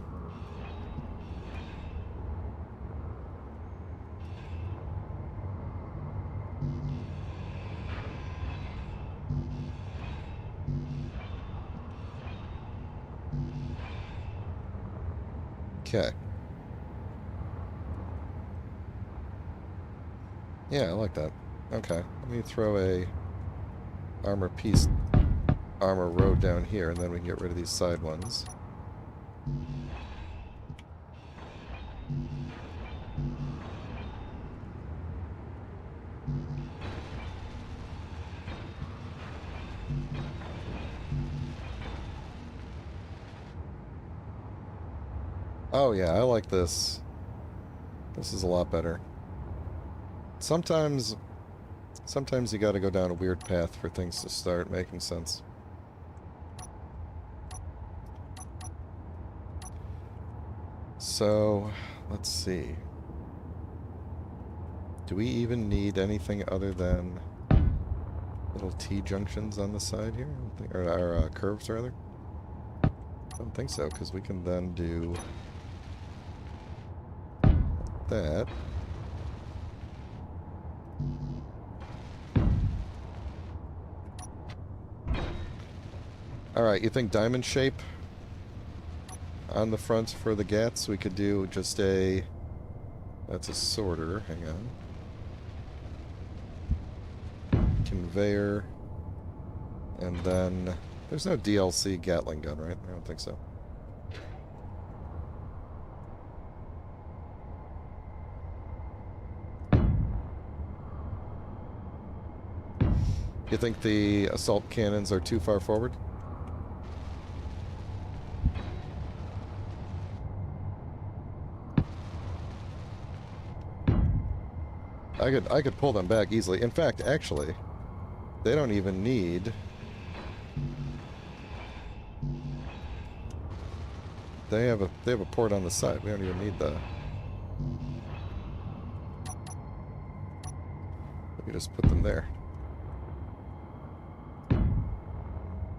Okay. Yeah, I like that. Okay. Let me throw a armor road down here, and then we can get rid of these side ones. Oh yeah, I like this. This is a lot better. Sometimes you gotta go down a weird path for things to start making sense. So, let's see. Do we even need anything other than little T-junctions on the side here? I don't think, or curves, rather? I don't think so, because we can then do that. Alright, you think diamond shape on the front for the gats? We could do just a... That's a sorter. Hang on. Conveyor. And then... There's no DLC Gatling gun, right? I don't think so. You think the assault cannons are too far forward? I could pull them back easily. In fact, actually, they don't even need... They have a port on the side. We don't even need the... We can just put them there.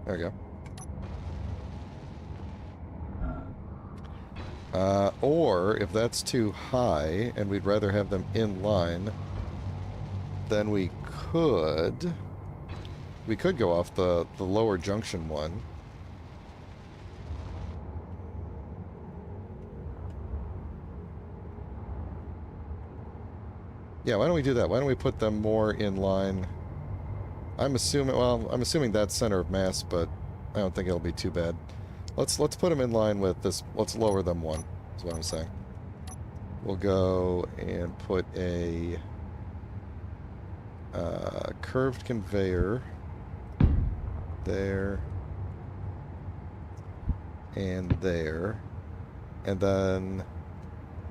There we go. Or, if that's too high, and we'd rather have them in line, then we could go off the lower junction one. Yeah, why don't we do that? Why don't we put them more in line? I'm assuming that's center of mass, but I don't think it'll be too bad. Let's put them in line with this. Let's lower them one, is what I'm saying. We'll go and put a curved conveyor there and there. And then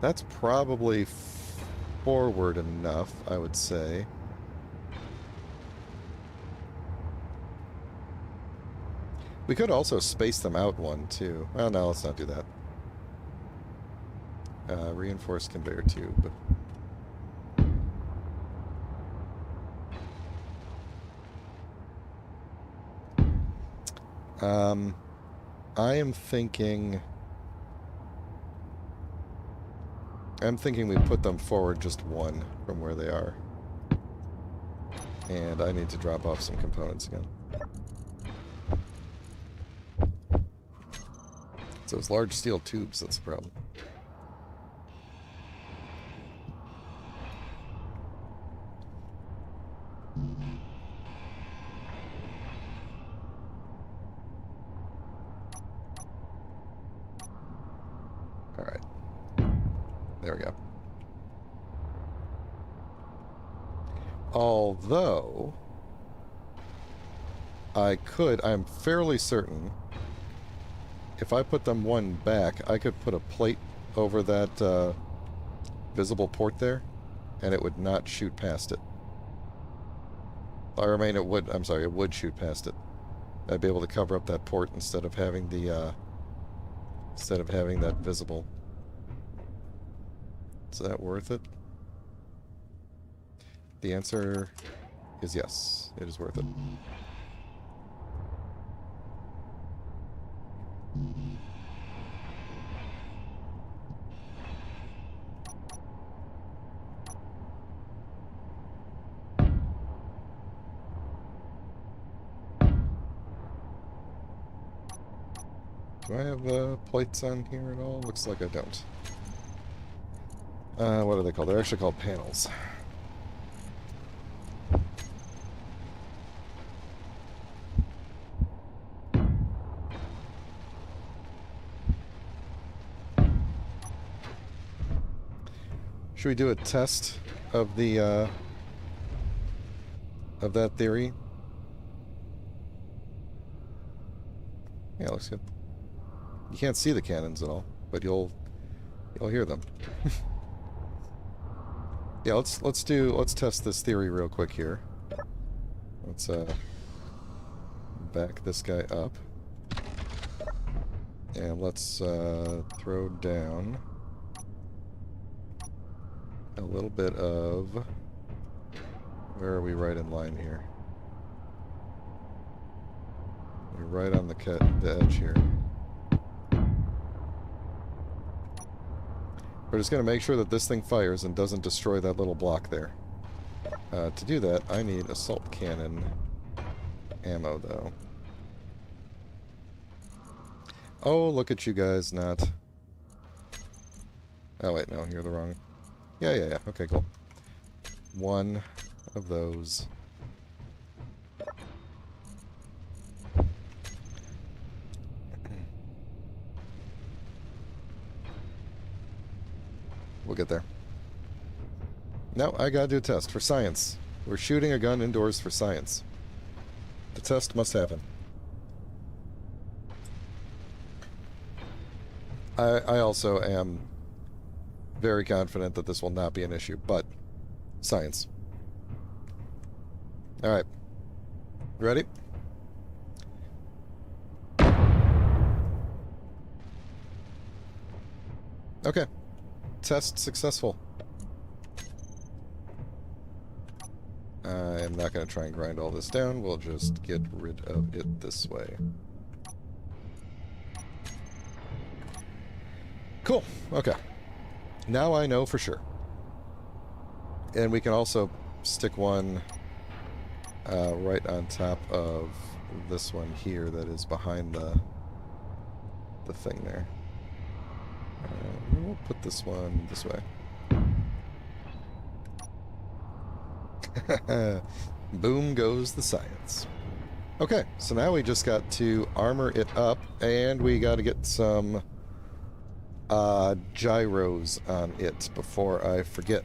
that's probably forward enough, I would say. We could also space them out one, too. Well, no, let's not do that. Reinforced conveyor tube. I am thinking... I'm thinking we put them forward just one from where they are. And I need to drop off some components again. It's those large steel tubes that's the problem. Alright. There we go. Although, I'm fairly certain, if I put them one back, I could put a plate over that visible port there, and it would not shoot past it. Or, I mean, it would shoot past it. I'd be able to cover up that port instead of having the, that visible. Is that worth it? The answer is yes. It is worth it. Do I have plates on here at all? Looks like I don't. What are they called? They're actually called panels. Should we do a test of the, of that theory? Yeah, looks good. You can't see the cannons at all, but you'll You'll hear them. Yeah, let's test this theory real quick here. Let's back this guy up. And let's throw down a little bit of... Where are we right in line here? We're right on the edge here. We're just going to make sure that this thing fires and doesn't destroy that little block there. To do that, I need assault cannon ammo, though. Oh, look at you guys not... Oh, wait, no, you're the wrong... Yeah. Okay, cool. One of those. We'll get there. No, I gotta do a test for science. We're shooting a gun indoors for science. The test must happen. I also am very confident that this will not be an issue, but science. Alright. Ready? Okay. Test successful. I'm not going to try and grind all this down. We'll just get rid of it this way. Cool. Okay. Now I know for sure. And we can also stick one right on top of this one here that is behind the thing there. We'll put this one this way. Boom goes the science. Okay, so now we just got to armor it up, and we got to get some gyros on it before I forget.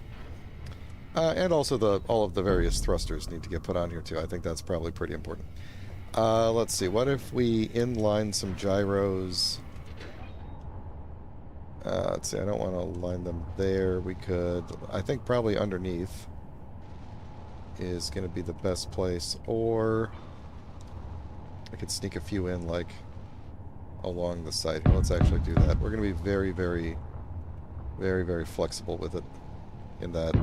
And also all of the various thrusters need to get put on here too. I think that's probably pretty important. Let's see, what if we inline some gyros? Let's see, I don't want to line them there. We could, I think probably underneath is going to be the best place, or I could sneak a few in like along the side. Let's actually do that. We're going to be very, very, very, very flexible with it in that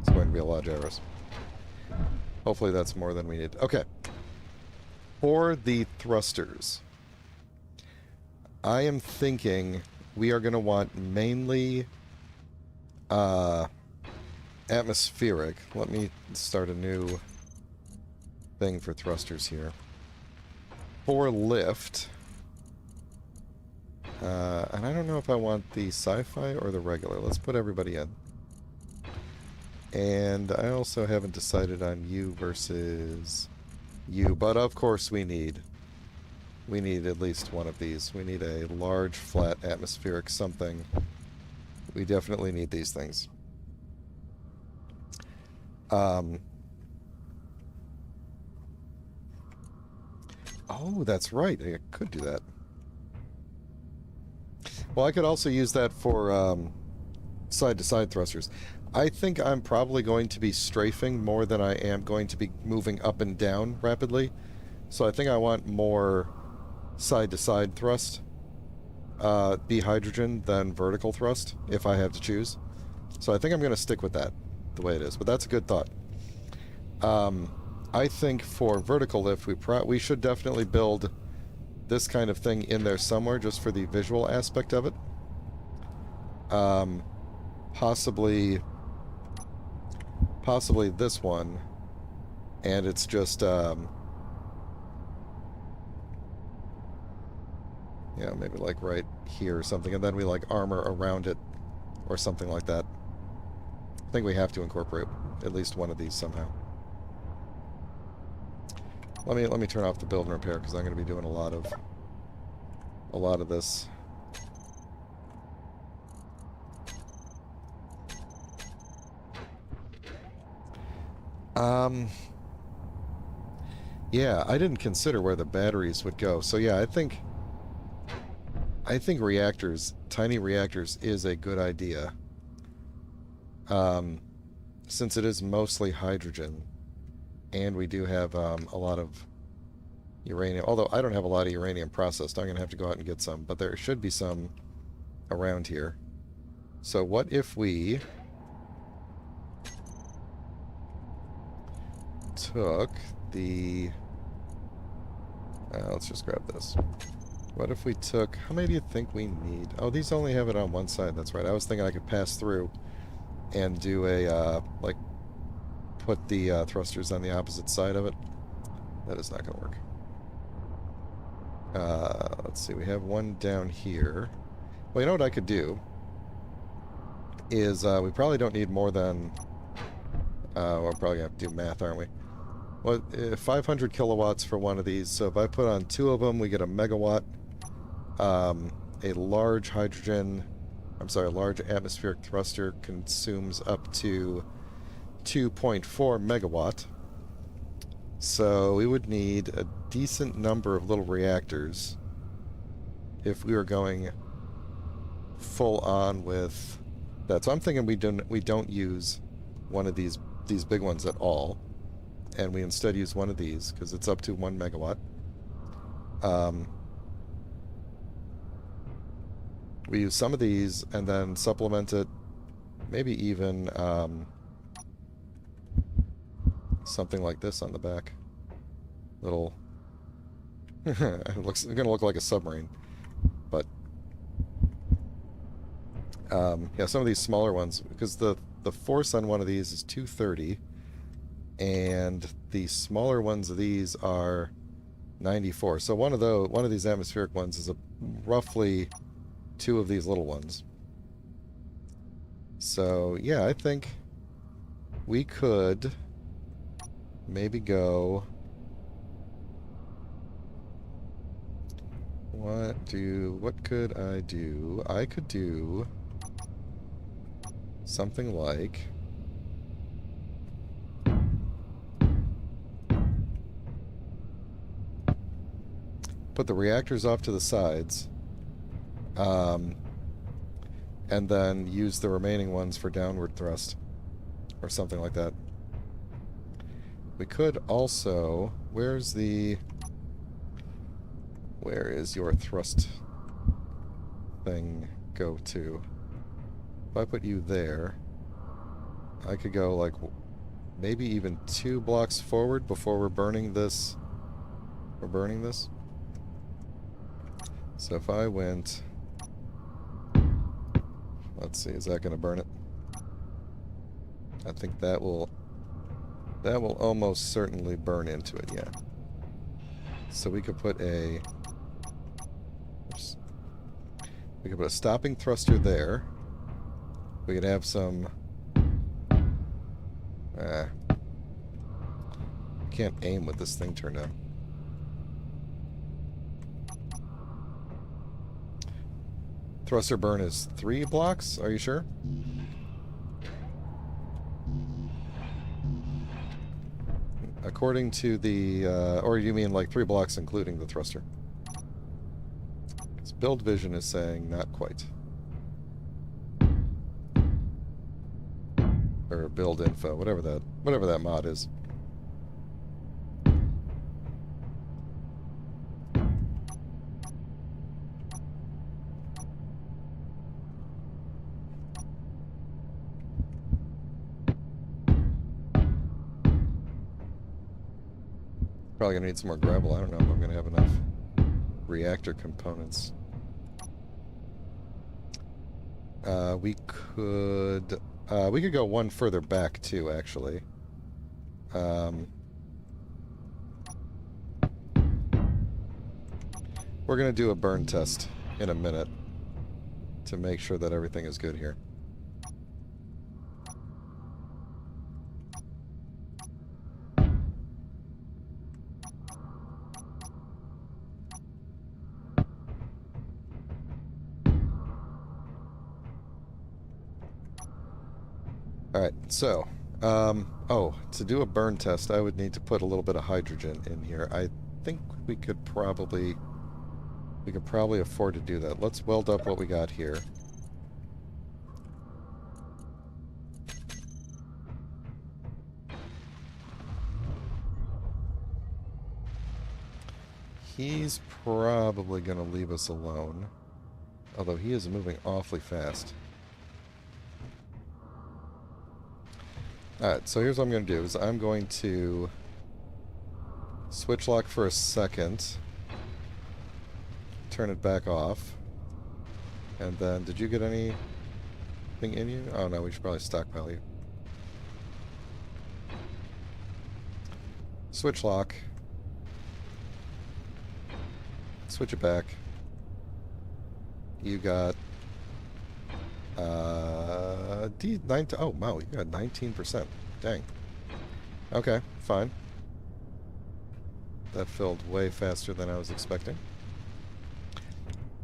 it's going to be a lot of gyros. Hopefully that's more than we need. Okay. For the thrusters, I am thinking we are going to want mainly atmospheric. Let me start a new thing for thrusters here. For lift, and I don't know if I want the sci-fi or the regular. Let's put everybody in. And I also haven't decided on you versus you, but of course we need at least one of these. We need a large, flat, atmospheric something. We definitely need these things. Oh, that's right. I could do that. Well, I could also use that for side-to-side thrusters. I think I'm probably going to be strafing more than I am going to be moving up and down rapidly. So I think I want more side-to-side thrust, be hydrogen, than vertical thrust, if I have to choose. So I think I'm going to stick with that, the way it is. But that's a good thought. I think for vertical lift, we should definitely build this kind of thing in there somewhere, just for the visual aspect of it. Possibly this one, and it's just yeah, maybe like right here or something, and then we like armor around it or something like that. I think we have to incorporate at least one of these somehow. Let me turn off the build and repair, because I'm going to be doing a lot of this. Yeah, I didn't consider where the batteries would go. So yeah, I think I think reactors, tiny reactors, is a good idea. Since it is mostly hydrogen, and we do have a lot of uranium. Although I don't have a lot of uranium processed, I'm going to have to go out and get some. But there should be some around here. So what if we took the... let's just grab this. What if we took... How many do you think we need? Oh, these only have it on one side. That's right. I was thinking I could pass through and do a, like, put the thrusters on the opposite side of it. That is not going to work. Let's see. We have one down here. Well, you know what I could do? Is we probably don't need more than... we're probably going to have to do math, aren't we? Well, 500 kilowatts for one of these. So if I put on 2 of them, we get a megawatt. A large hydrogen... I'm sorry, a large atmospheric thruster consumes up to 2.4 megawatt. So we would need a decent number of little reactors if we were going full on with that. So I'm thinking we don't use one of these big ones at all, and we instead use one of these because it's up to 1 megawatt. We use some of these and then supplement it, maybe even something like this on the back. Little... it's going to look like a submarine. But, yeah, some of these smaller ones, because the force on one of these is 230, and the smaller ones of these are 94. So one of these atmospheric ones is roughly 2 of these little ones. So, yeah, I think we could maybe go... What could I do? I could do something like... put the reactors off to the sides, and then use the remaining ones for downward thrust, or something like that. We could also... Where is your thrust thing go to? If I put you there, I could go, like, maybe even 2 blocks forward before we're burning this. So if I went... Let's see, is that going to burn it? I think that will almost certainly burn into it, yeah. So we could put a... Oops. We could put a stopping thruster there. We could have some... Can't aim with this thing turned on. Thruster burn is 3 blocks? Are you sure? According to the... or you mean like 3 blocks including the thruster? Because Build Vision is saying not quite. Or Build Info, whatever that mod is. Probably gonna need some more gravel. I don't know if I'm gonna have enough reactor components. We could go one further back too, actually. We're gonna do a burn test in a minute to make sure that everything is good here. Alright, so, to do a burn test, I would need to put a little bit of hydrogen in here. I think we could probably We could probably afford to do that. Let's weld up what we got here. He's probably going to leave us alone. Although he is moving awfully fast. Alright, so here's what I'm going to do. Is I'm going to switch lock for a second. Turn it back off. And then, did you get anything in you? Oh no, we should probably stockpile you. Switch lock. Switch it back. You got oh wow, you got 19%. Dang. Okay, fine. That filled way faster than I was expecting.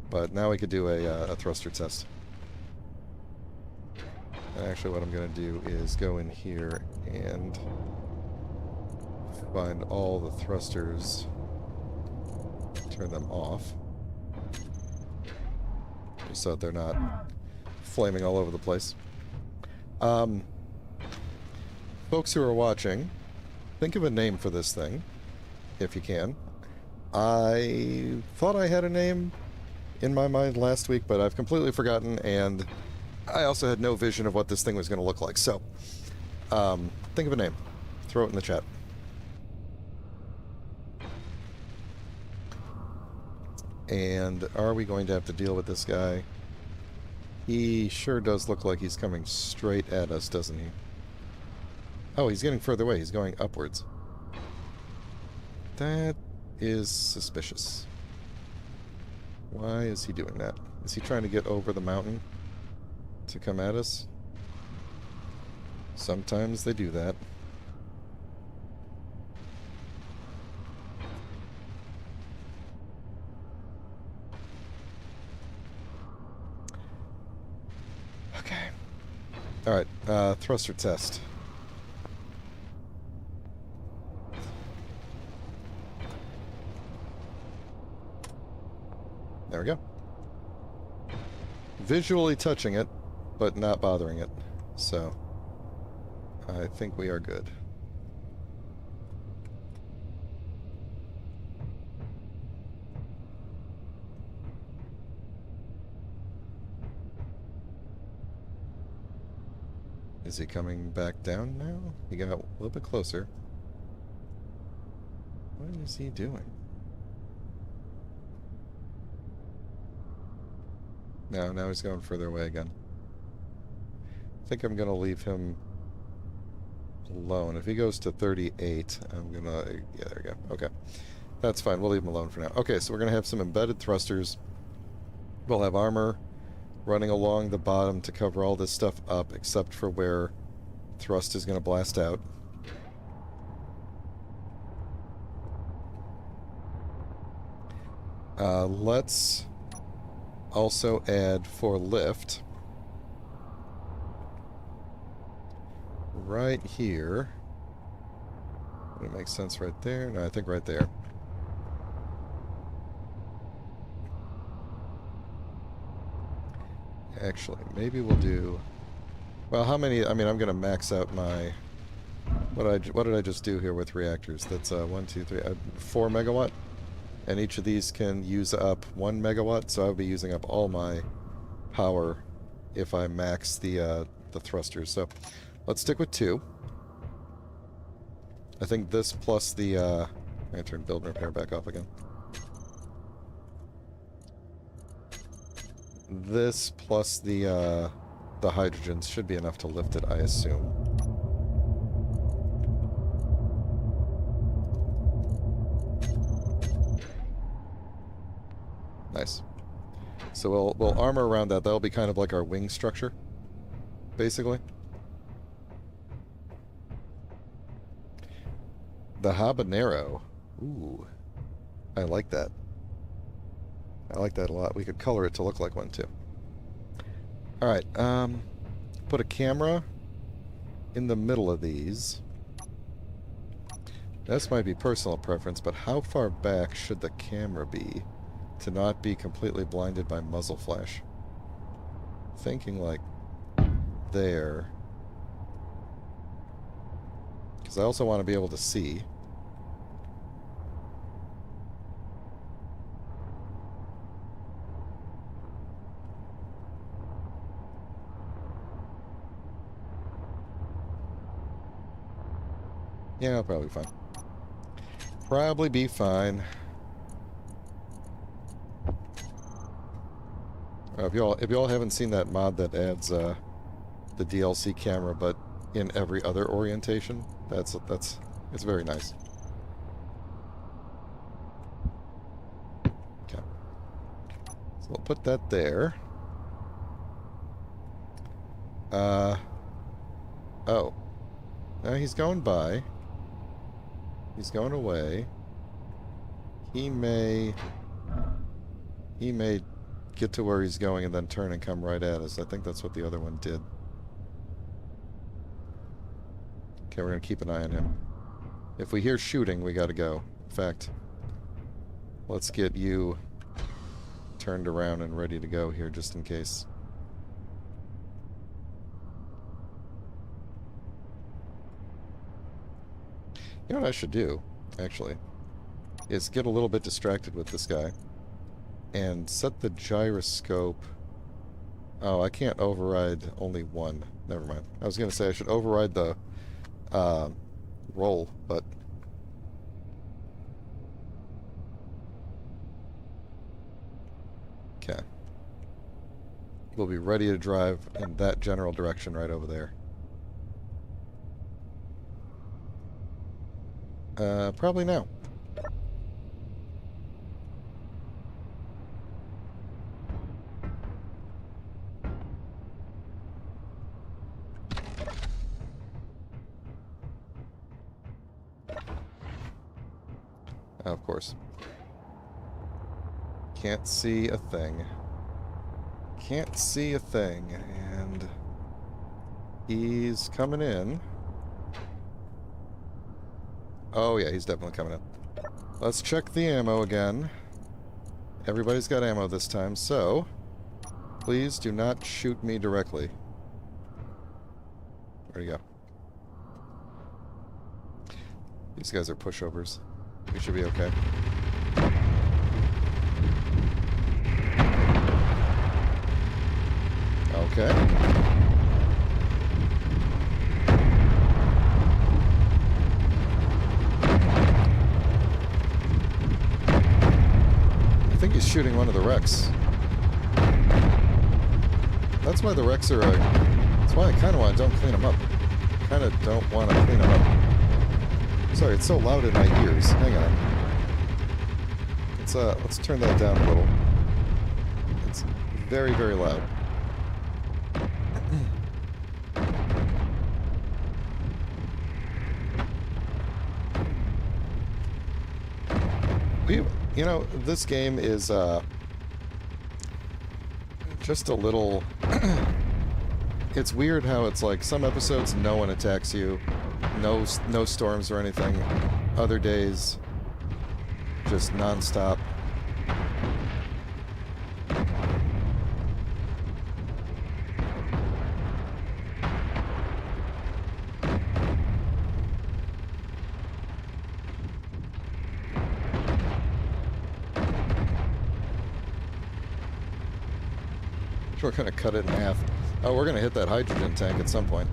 But now we could do a thruster test. And actually what I'm going to do is go in here and find all the thrusters, turn them off, just so that they're not flaming all over the place. Folks who are watching, think of a name for this thing, if you can. I thought I had a name in my mind last week, but I've completely forgotten, and I also had no vision of what this thing was going to look like. So, think of a name. Throw it in the chat. And are we going to have to deal with this guy? He sure does look like he's coming straight at us, doesn't he? Oh, he's getting further away. He's going upwards. That is suspicious. Why is he doing that? Is he trying to get over the mountain to come at us? Sometimes they do that. Okay. Alright, thruster test. There we go. Visually touching it, but not bothering it. So, I think we are good. Is he coming back down now? He got a little bit closer. What is he doing? No, now he's going further away again. I think I'm going to leave him alone. If he goes to 38, I'm going to... Yeah, there we go. Okay. That's fine. We'll leave him alone for now. Okay, so we're going to have some embedded thrusters. We'll have armor running along the bottom to cover all this stuff up, except for where thrust is going to blast out. Let's also add for lift right here. Would it make sense right there? No, I think right there. Actually, maybe we'll do... Well, how many... I mean, I'm going to max out my... What did I just do here with reactors? That's 1, 2, 3, 4 megawatt? And each of these can use up 1 megawatt, so I'll be using up all my power if I max the thrusters. So let's stick with 2. I think this plus the... I'm going to turn build and repair back off again. This plus the hydrogens should be enough to lift it, I assume. Nice. So we'll armor around that. That'll be kind of like our wing structure, basically. The habanero. Ooh. I like that. I like that a lot. We could color it to look like one, too. Alright, put a camera in the middle of these. This might be personal preference, but how far back should the camera be to not be completely blinded by muzzle flash. Thinking like there. Because I also want to be able to see. Yeah, I'll probably be fine. Probably be fine. If y'all haven't seen that mod that adds the DLC camera, but in every other orientation, it's very nice. Okay, so we'll put that there. Oh, now he's going by. He's going away. He may get to where he's going and then turn and come right at us. I think that's what the other one did. Okay, we're going to keep an eye on him. If we hear shooting, we got to go. In fact, let's get you turned around and ready to go here just in case. You know what I should do, actually, is get a little bit distracted with this guy and set the gyroscope. Oh, I can't override only one. Never mind. I was going to say I should override the roll, but okay. We'll be ready to drive in that general direction right over there. Probably now. Of course. Can't see a thing. Can't see a thing, and he's coming in. Oh yeah, he's definitely coming in. Let's check the ammo again. Everybody's got ammo this time, so please do not shoot me directly. Where'd he go? These guys are pushovers. We should be okay. Okay. I think he's shooting one of the wrecks. That's why the wrecks are... that's why I kind of don't clean them up. Kind of don't want to clean them up. Sorry, it's so loud in my ears. Hang on. Let's turn that down a little. It's very, very loud. You know, this game is just a little... It's weird how it's like some episodes no one attacks you, no storms or anything. Other days, just non-stop. We're gonna cut it in half. Oh, we're gonna hit that hydrogen tank at some point.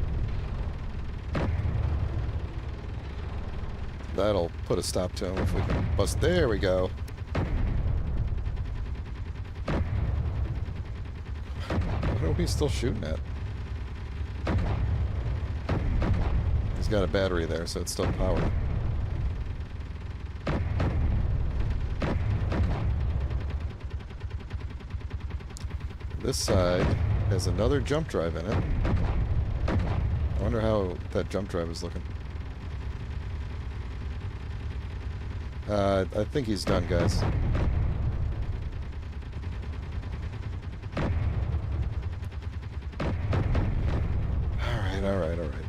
That'll put a stop to him if we can bust. There we go. What are we still shooting at? He's got a battery there, so it's still powered. This side has another jump drive in it. I wonder how that jump drive is looking. I think he's done, guys. Alright, alright, alright.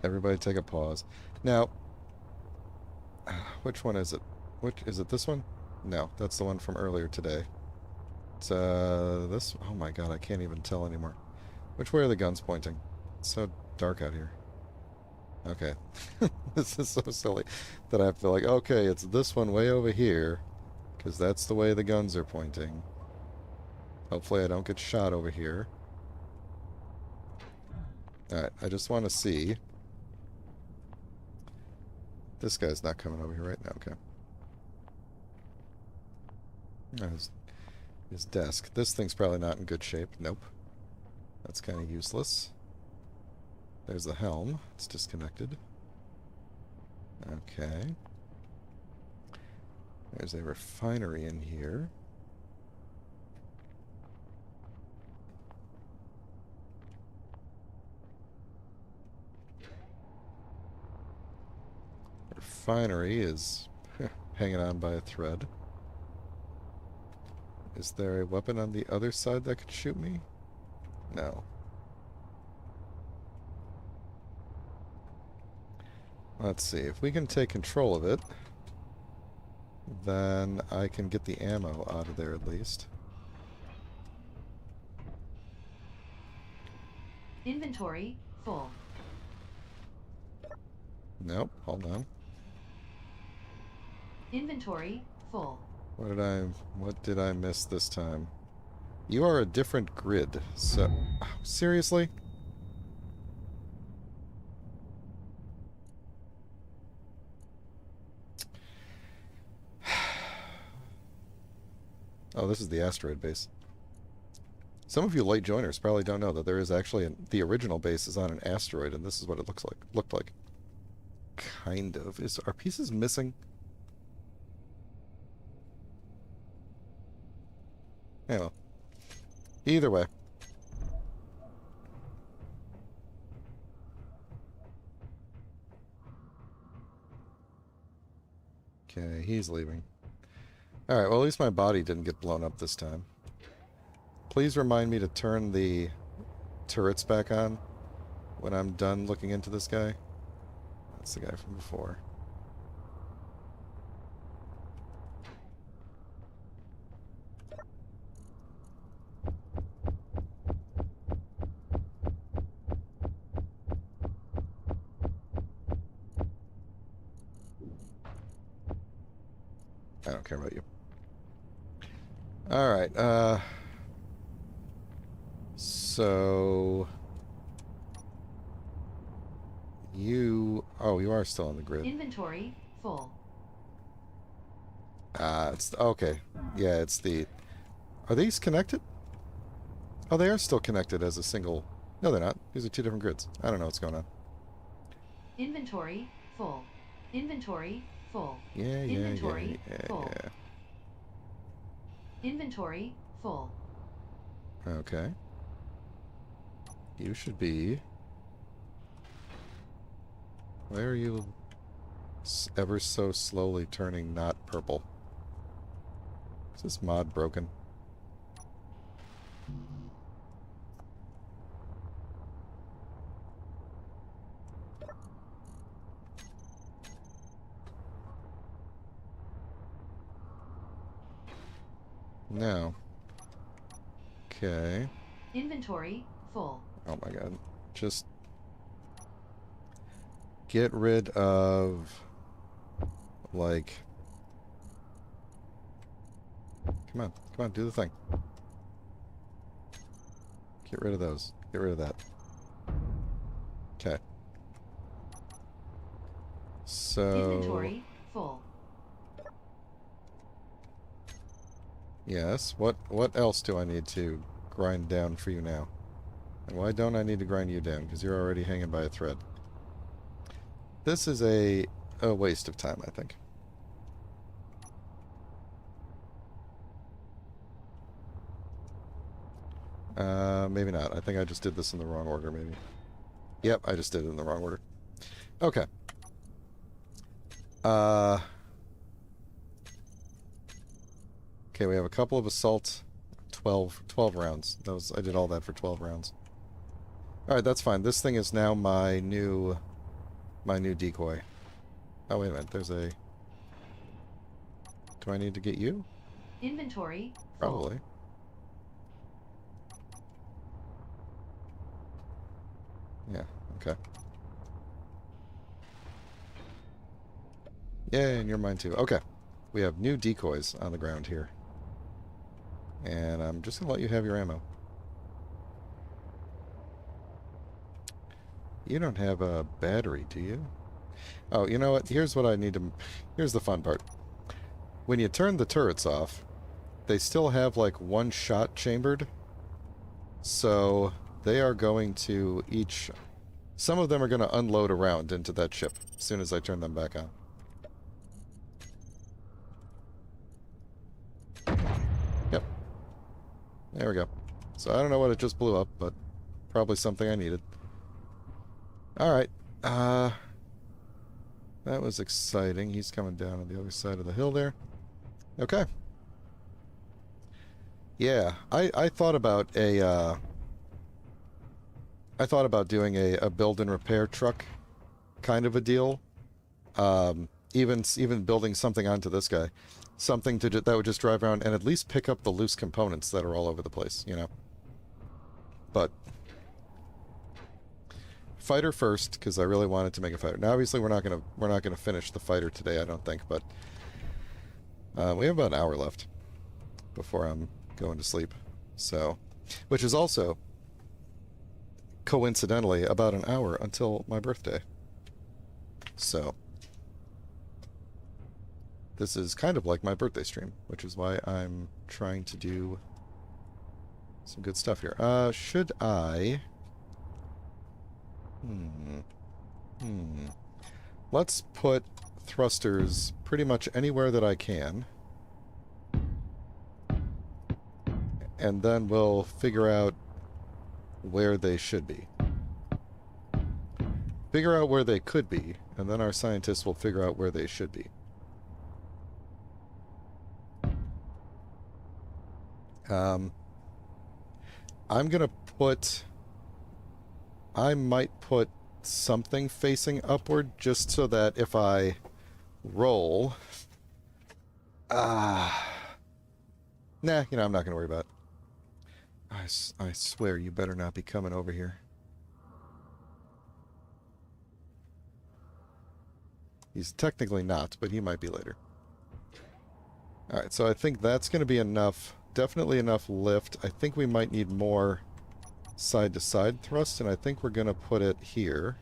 Everybody take a pause. Now, which one is it? Which is it? This one? No, that's the one from earlier today. It's this. Oh my god, I can't even tell anymore. Which way are the guns pointing? It's so dark out here. Okay, this is so silly that I have to like. Okay, it's this one way over here, because that's the way the guns are pointing. Hopefully, I don't get shot over here. All right, I just want to see. This guy's not coming over here right now. Okay. Oh, his desk. This thing's probably not in good shape. Nope. That's kind of useless. There's the helm. It's disconnected. Okay. There's a refinery in here. Refinery is hanging on by a thread. Is there a weapon on the other side that could shoot me? No. Let's see. If we can take control of it, then I can get the ammo out of there at least. Inventory full. Nope. Hold on. Inventory full. What did I miss this time? You are a different grid. So, seriously? Oh, this is the asteroid base. Some of you late joiners probably don't know that there is actually the original base is on an asteroid, and this is what it looked like. Kind of. Are pieces missing? Yeah, well. Either way. Okay, he's leaving. Alright, well at least my body didn't get blown up this time. Please remind me to turn the turrets back on when I'm done looking into this guy. That's the guy from before. I don't care about you. Alright, so... Oh, you are still on the grid. Inventory full. It's... Okay. Yeah, it's the... Are these connected? Oh, they are still connected as a single... No, they're not. These are two different grids. I don't know what's going on. Inventory full. Inventory full. Yeah. Full. Inventory full. Okay. You should be... Where are you ever so slowly turning not purple? Is this mod broken? No. Okay. Inventory full. Oh my god. Just get rid of, like... Come on, do the thing. Get rid of those. Get rid of that. Okay. So... Inventory full. Yes, what else do I need to grind down for you now? And why don't I need to grind you down? Because you're already hanging by a thread. This is a waste of time, I think. Maybe not. I think I just did this in the wrong order, maybe. Yep, I just did it in the wrong order. Okay. Okay, we have a couple of assault. 12 rounds. I did all that for 12 rounds. Alright, that's fine. This thing is now my new decoy. Oh, wait a minute. There's a... Do I need to get you? Inventory full. Probably. Yeah, okay. Yeah, and you're mine too. Okay. We have new decoys on the ground here. And I'm just going to let you have your ammo. You don't have a battery, do you? Oh, you know what? Here's what I need to... Here's the fun part. When you turn the turrets off, they still have, like, one shot chambered. So they are going to each... Some of them are going to unload around into that ship as soon as I turn them back on. Yep. There we go. So I don't know what it just blew up, but probably something I needed. Alright. That was exciting. He's coming down on the other side of the hill there. Okay. Yeah, I thought about a, I thought about doing a build and repair truck kind of a deal. Even building something onto this guy. Something that would just drive around and at least pick up the loose components that are all over the place, you know? But fighter first, because I really wanted to make a fighter. Now, obviously, we're not gonna finish the fighter today, I don't think. But we have about an hour left before I'm going to sleep. So, which is also coincidentally about an hour until my birthday. So, this is kind of like my birthday stream, which is why I'm trying to do some good stuff here. Should I? Let's put thrusters pretty much anywhere that I can. And then we'll figure out where they should be. Figure out where they could be, and then our scientists will figure out where they should be. I'm gonna put... I might put something facing upward just so that if I roll... Nah, you know, I'm not gonna worry about it. I swear you better not be coming over here. He's technically not, but he might be later. Alright, so I think that's going to be enough. Definitely enough lift. I think we might need more side-to-side thrust, and I think we're going to put it here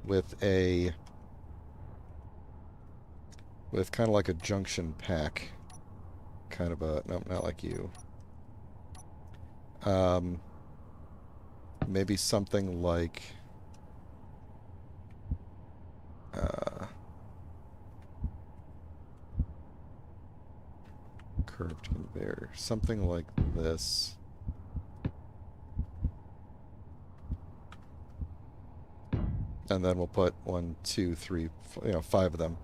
with a... with kind of like a junction pack. Kind of a... no, not like you. Maybe something like... curved conveyor. Something like this. And then we'll put 1, 2, 3, you know, 5 of them,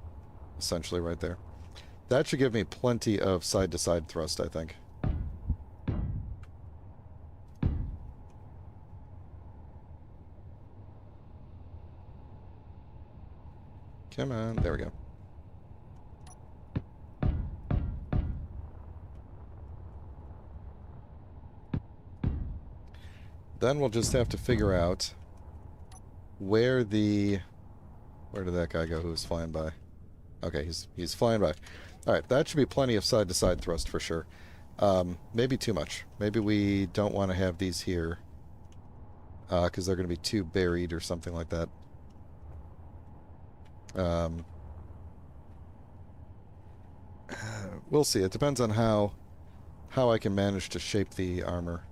essentially, right there. That should give me plenty of side-to-side thrust, I think. Come on, there we go. Then we'll just have to figure out where the... where did that guy go who was flying by? Okay, he's flying by. Alright, that should be plenty of side-to-side thrust for sure. Maybe too much. Maybe we don't want to have these here. Because they're going to be too buried or something like that. We'll see. It depends on how I can manage to shape the armor.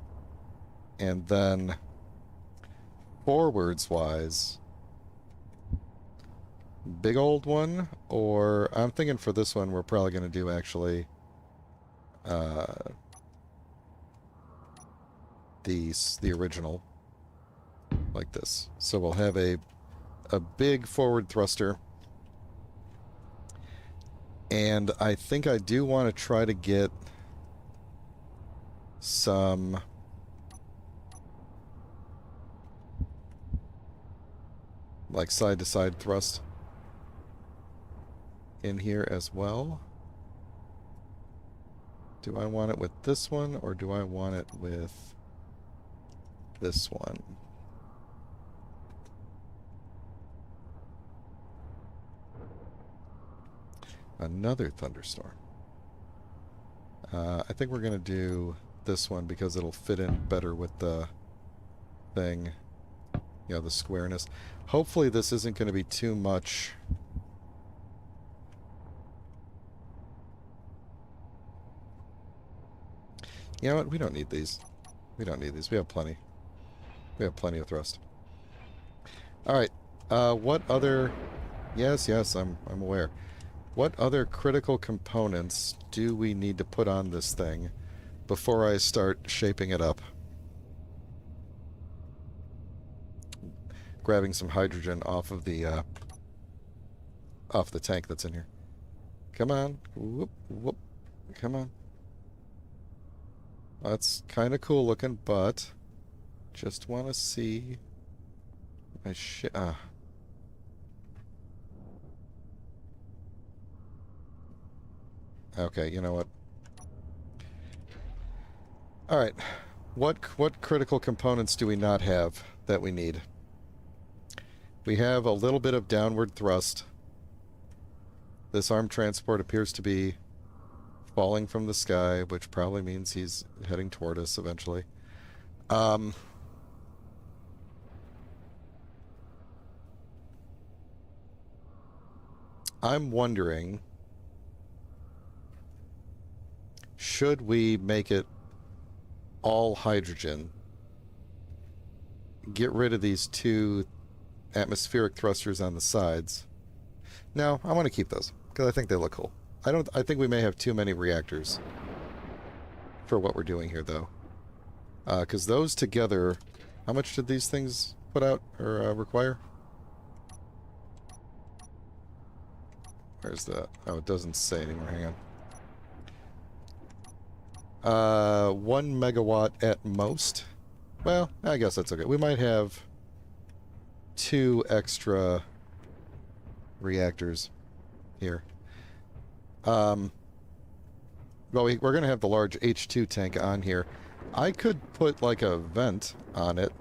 And then, forwards-wise, big old one, or I'm thinking for this one we're probably going to do actually the original, like this. So we'll have a big forward thruster, and I think I do want to try to get some... like side-to-side thrust in here as well. Do I want it with this one, or do I want it with this one? Another thunderstorm. I think we're going to do this one because it'll fit in better with the thing. You know, the squareness. Hopefully this isn't going to be too much. You know what? We don't need these. We don't need these. We have plenty. We have plenty of thrust. Alright. What other... Yes, I'm aware. What other critical components do we need to put on this thing before I start shaping it up? Grabbing some hydrogen off of the tank that's in here. Come on. Whoop, whoop. Come on. That's kind of cool looking, but just want to see my shit. Okay, you know what? All right. What critical components do we not have that we need? We have a little bit of downward thrust. This arm transport appears to be falling from the sky, which probably means he's heading toward us eventually. I'm wondering, should we make it all hydrogen, get rid of these two atmospheric thrusters on the sides? No, I want to keep those because I think they look cool. I think we may have too many reactors for what we're doing here, though. Because those together, how much did these things put out or require? Where's that? Oh, it doesn't say anymore. Hang on. 1 megawatt at most. Well, I guess that's okay. We might have 2 extra reactors here. Well, we're going to have the large H2 tank on here. I could put like a vent on it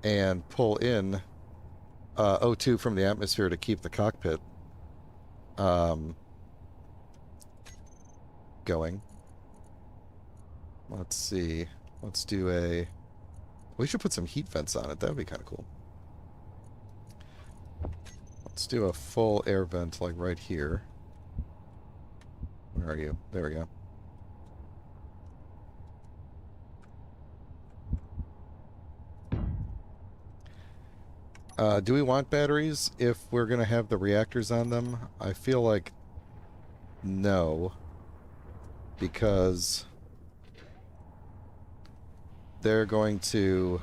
and pull in O2 from the atmosphere to keep the cockpit going. Let's see. Let's do a... We should put some heat vents on it. That would be kind of cool. Let's do a full air vent like right here. Where are you? There we go. Do we want batteries if we're going to have the reactors on them? I feel like no, because they're going to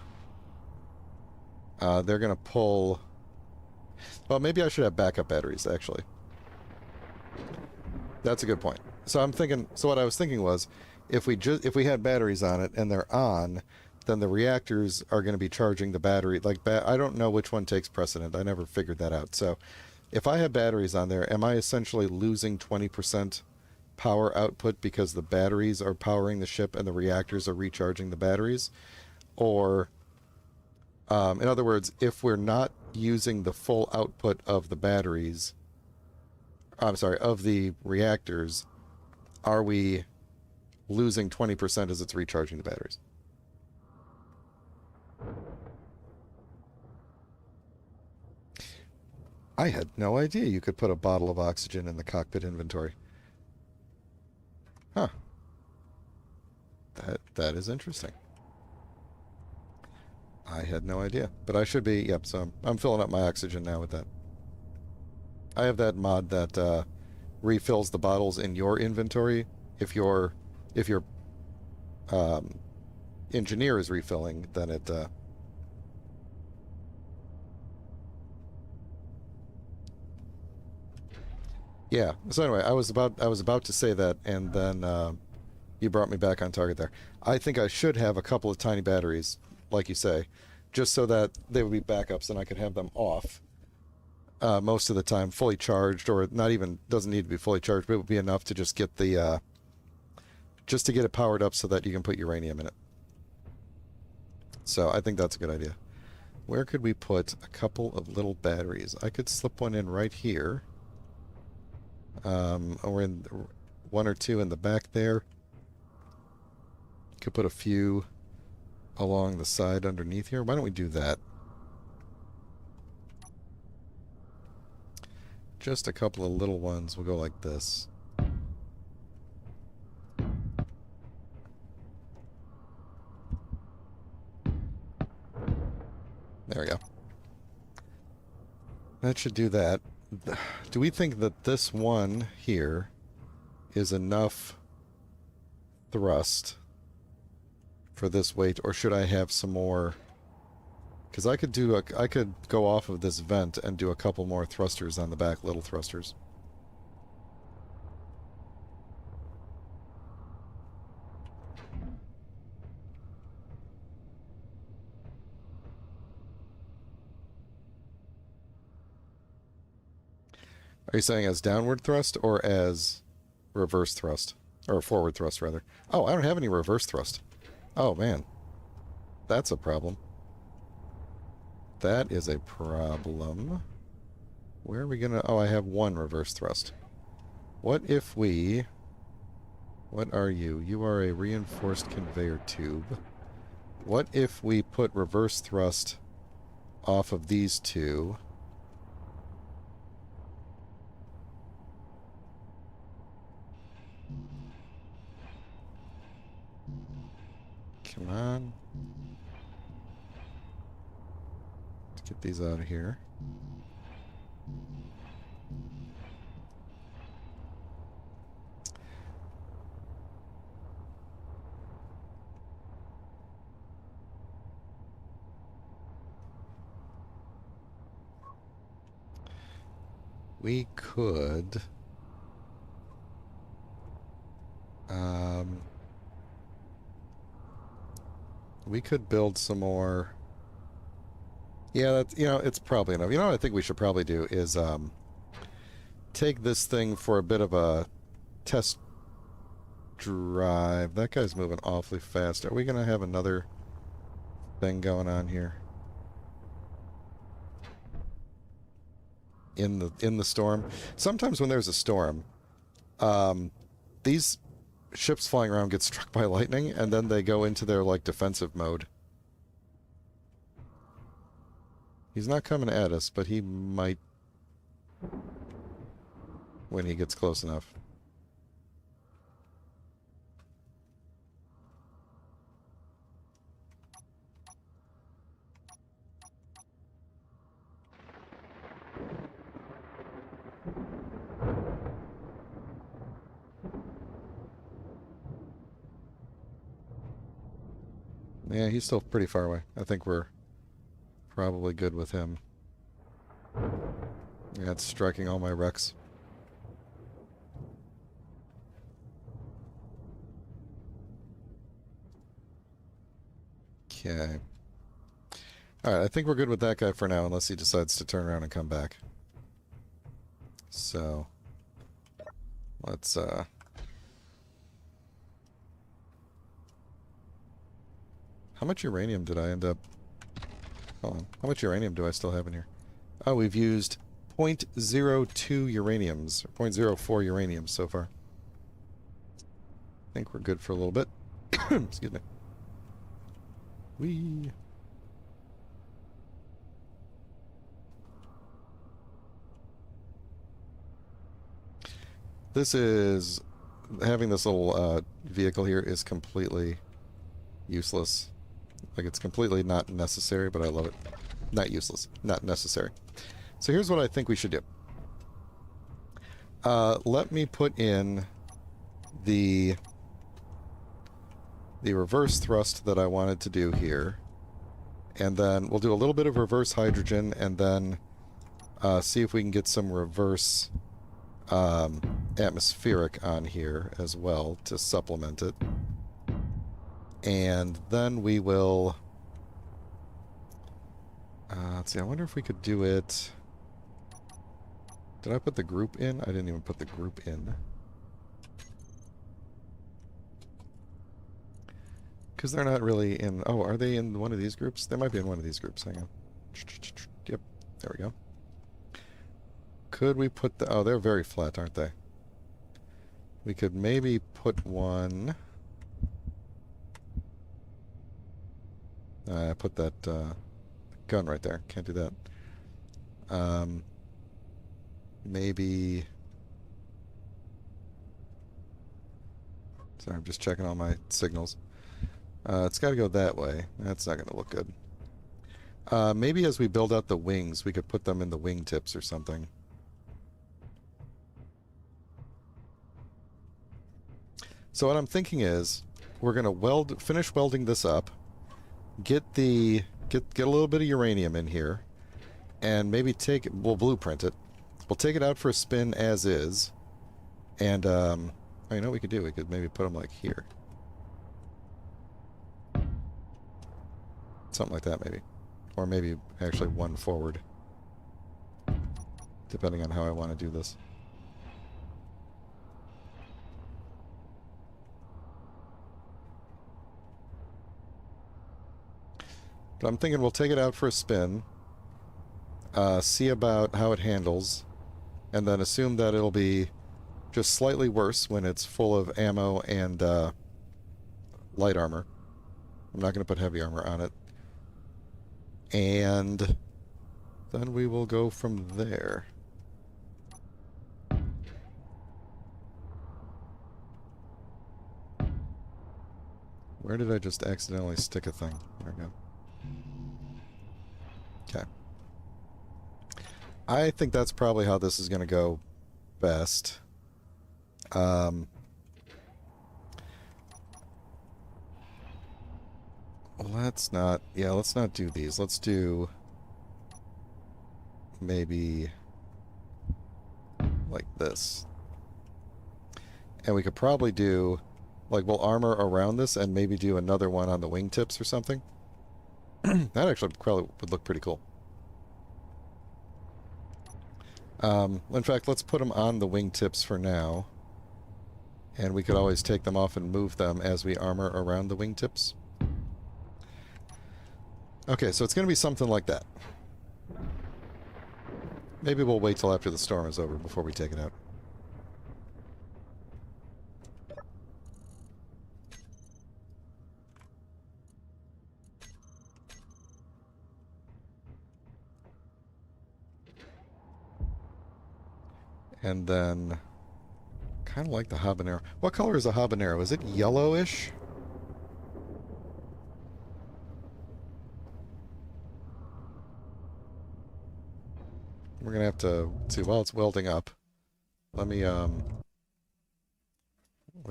pull... Well, maybe I should have backup batteries, actually. That's a good point. So I'm thinking. So what I was thinking was, if we had batteries on it and they're on, then the reactors are going to be charging the battery. Like I don't know which one takes precedent. I never figured that out. So, if I have batteries on there, am I essentially losing 20% power output because the batteries are powering the ship and the reactors are recharging the batteries? Or, in other words, if we're not using the full output of the batteries, I'm sorry, of the reactors, are we losing 20% as it's recharging the batteries? I had no idea you could put a bottle of oxygen in the cockpit inventory. Huh. That is interesting. I had no idea. But I should be, yep, so I'm filling up my oxygen now with that. I have that mod that refills the bottles in your inventory. If your engineer is refilling, then it yeah. So anyway, I was about to say that, and then you brought me back on target there. I think I should have a couple of tiny batteries, like you say, just so that they would be backups and I could have them off most of the time, fully charged, or not even, doesn't need to be fully charged, but it would be enough to just get the just to get it powered up so that you can put uranium in it. So I think that's a good idea. Where could we put a couple of little batteries? I could slip one in right here. Or in one or two in the back there. Could put a few along the side underneath here. Why don't we do that? Just a couple of little ones. We'll go like this. There we go. That should do that. Do we think that this one here is enough thrust for this weight, or should I have some more? Because I could go off of this vent and do a couple more thrusters on the back, little thrusters. Are you saying as downward thrust or as reverse thrust? Or forward thrust, rather. Oh, I don't have any reverse thrust. Oh, man. That's a problem. That is a problem. Where are we gonna... Oh, I have one reverse thrust. What if we... What are you? You are a reinforced conveyor tube. What if we put reverse thrust off of these two... Come on. Let's get these out of here. We could... we could build some more... Yeah, that's, you know, it's probably enough. You know what I think we should probably do is take this thing for a bit of a test drive. That guy's moving awfully fast. Are we going to have another thing going on here? In the storm? Sometimes when there's a storm, these ships flying around get struck by lightning, and then they go into their, like, defensive mode. He's not coming at us, but he might when he gets close enough. Yeah, he's still pretty far away. I think we're probably good with him. Yeah, it's striking all my wrecks. Okay. Alright, I think we're good with that guy for now, unless he decides to turn around and come back. So, let's, how much uranium did I end up... Hold on. How much uranium do I still have in here? Oh, we've used 0.02 uraniums, or 0.04 uraniums so far. I think we're good for a little bit. Excuse me. Whee! This is... Having this little vehicle here is completely useless. Like, it's completely not necessary, but I love it. Not useless. Not necessary. So here's what I think we should do. Let me put in the reverse thrust that I wanted to do here. And then we'll do a little bit of reverse hydrogen, and then see if we can get some reverse atmospheric on here as well to supplement it. And then we will... let's see, I wonder if we could do it... Did I put the group in? I didn't even put the group in. Because they're not really in... Oh, are they in one of these groups? They might be in one of these groups. Hang on. Yep. There we go. Could we put the... Oh, they're very flat, aren't they? We could maybe put one... put that gun right there. Can't do that. Maybe... Sorry, I'm just checking all my signals. It's got to go that way. That's not going to look good. Maybe as we build out the wings, we could put them in the wingtips or something. So what I'm thinking is, we're going to finish welding this up, get a little bit of uranium in here, and maybe we'll blueprint it. We'll take it out for a spin as is, and oh, you know what we could do? We could maybe put them like here. Something like that, maybe. Or maybe actually one forward. Depending on how I want to do this. But I'm thinking we'll take it out for a spin, see about how it handles, and then assume that it'll be just slightly worse when it's full of ammo and light armor. I'm not going to put heavy armor on it. And then we will go from there. Where did I just accidentally stick a thing? There we go. Okay. I think that's probably how this is going to go best. Let's not do these. Let's do maybe like this. And we could probably do, like, we'll armor around this and maybe do another one on the wingtips or something. That actually probably would look pretty cool. In fact, let's put them on the wingtips for now. And we could always take them off and move them as we armor around the wingtips. Okay, so it's going to be something like that. Maybe we'll wait till after the storm is over before we take it out. And then, kind of like the habanero. What color is a habanero? Is it yellowish? We're going to have to see while it's welding up. Let me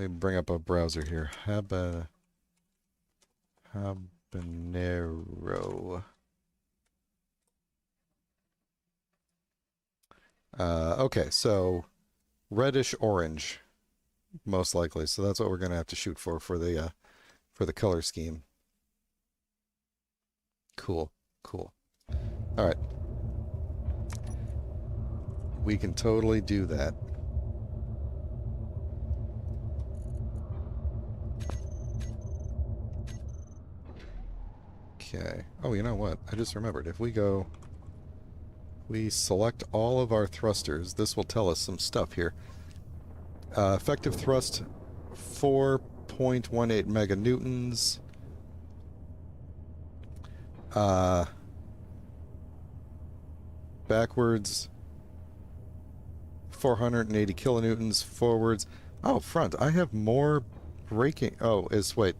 bring up a browser here. Habanero. Okay, so reddish orange, most likely. So that's what we're going to have to shoot for the color scheme. Cool, cool. All right. We can totally do that. Okay. Oh, you know what? I just remembered. If we select all of our thrusters, this will tell us some stuff here. Effective thrust 4.18 meganewtons. Backwards 480 kilonewtons. Forwards. Oh, front. I have more braking. Oh, wait.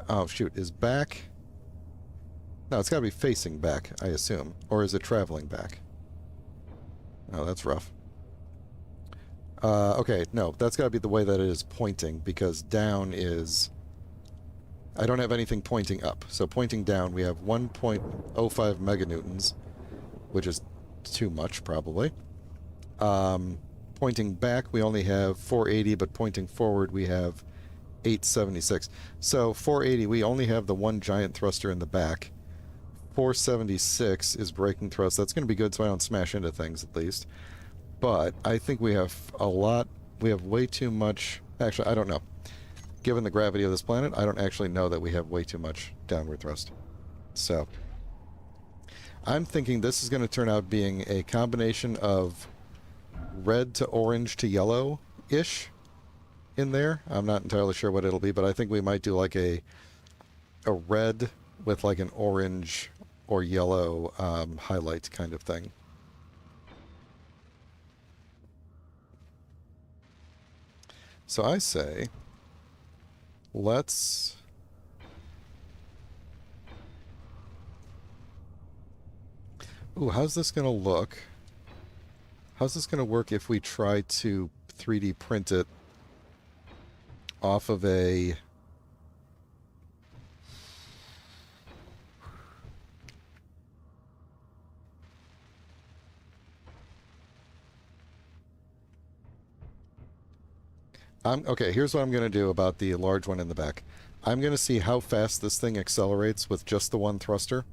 Oh, shoot. Is back... No, it's got to be facing back, I assume. Or is it traveling back? Oh, that's rough. Okay, no, that's got to be the way that it is pointing, because down is... I don't have anything pointing up. So pointing down, we have 1.05 meganewtons, which is too much, probably. Pointing back, we only have 480, but pointing forward, we have 876. So 480, we only have the one giant thruster in the back. 476 is braking thrust. That's going to be good so I don't smash into things, at least. But I think we have a lot... We have way too much... Actually, I don't know. given the gravity of this planet, I don't actually know that we have way too much downward thrust. So, I'm thinking this is going to turn out being a combination of red to orange to yellow-ish in there. I'm not entirely sure what it'll be, but I think we might do like a red with like an orange or yellow highlight kind of thing. So I say, let's... Ooh, how's this going to look? How's this going to work if we try to 3D print it off of a... Okay, here's what I'm going to do about the large one in the back. I'm going to see how fast this thing accelerates with just the one thruster.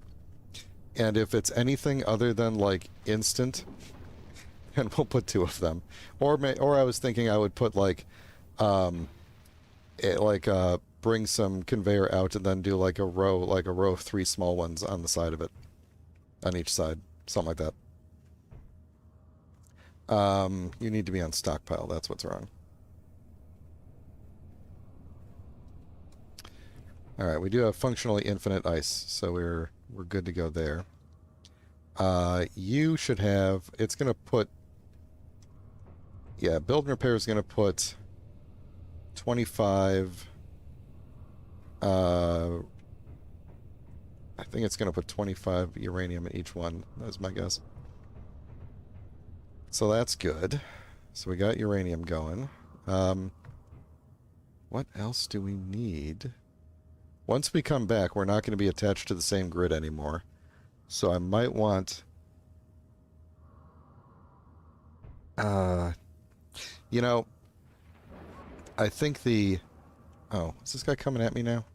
And if it's anything other than, like, instant, and we'll put two of them. Or I was thinking I would put, like, bring some conveyor out and then do, like a row of three small ones on the side of it. On each side. Something like that. You need to be on stockpile. That's what's wrong. Alright, we do have functionally infinite ice, so we're good to go there. You should have... It's going to put... Yeah, build and repair is going to put 25... I think it's going to put 25 uranium in each one. That's my guess. So that's good. So we got uranium going. What else do we need? Once we come back, we're not going to be attached to the same grid anymore. So I might want... you know, I think the... Oh, is this guy coming at me now?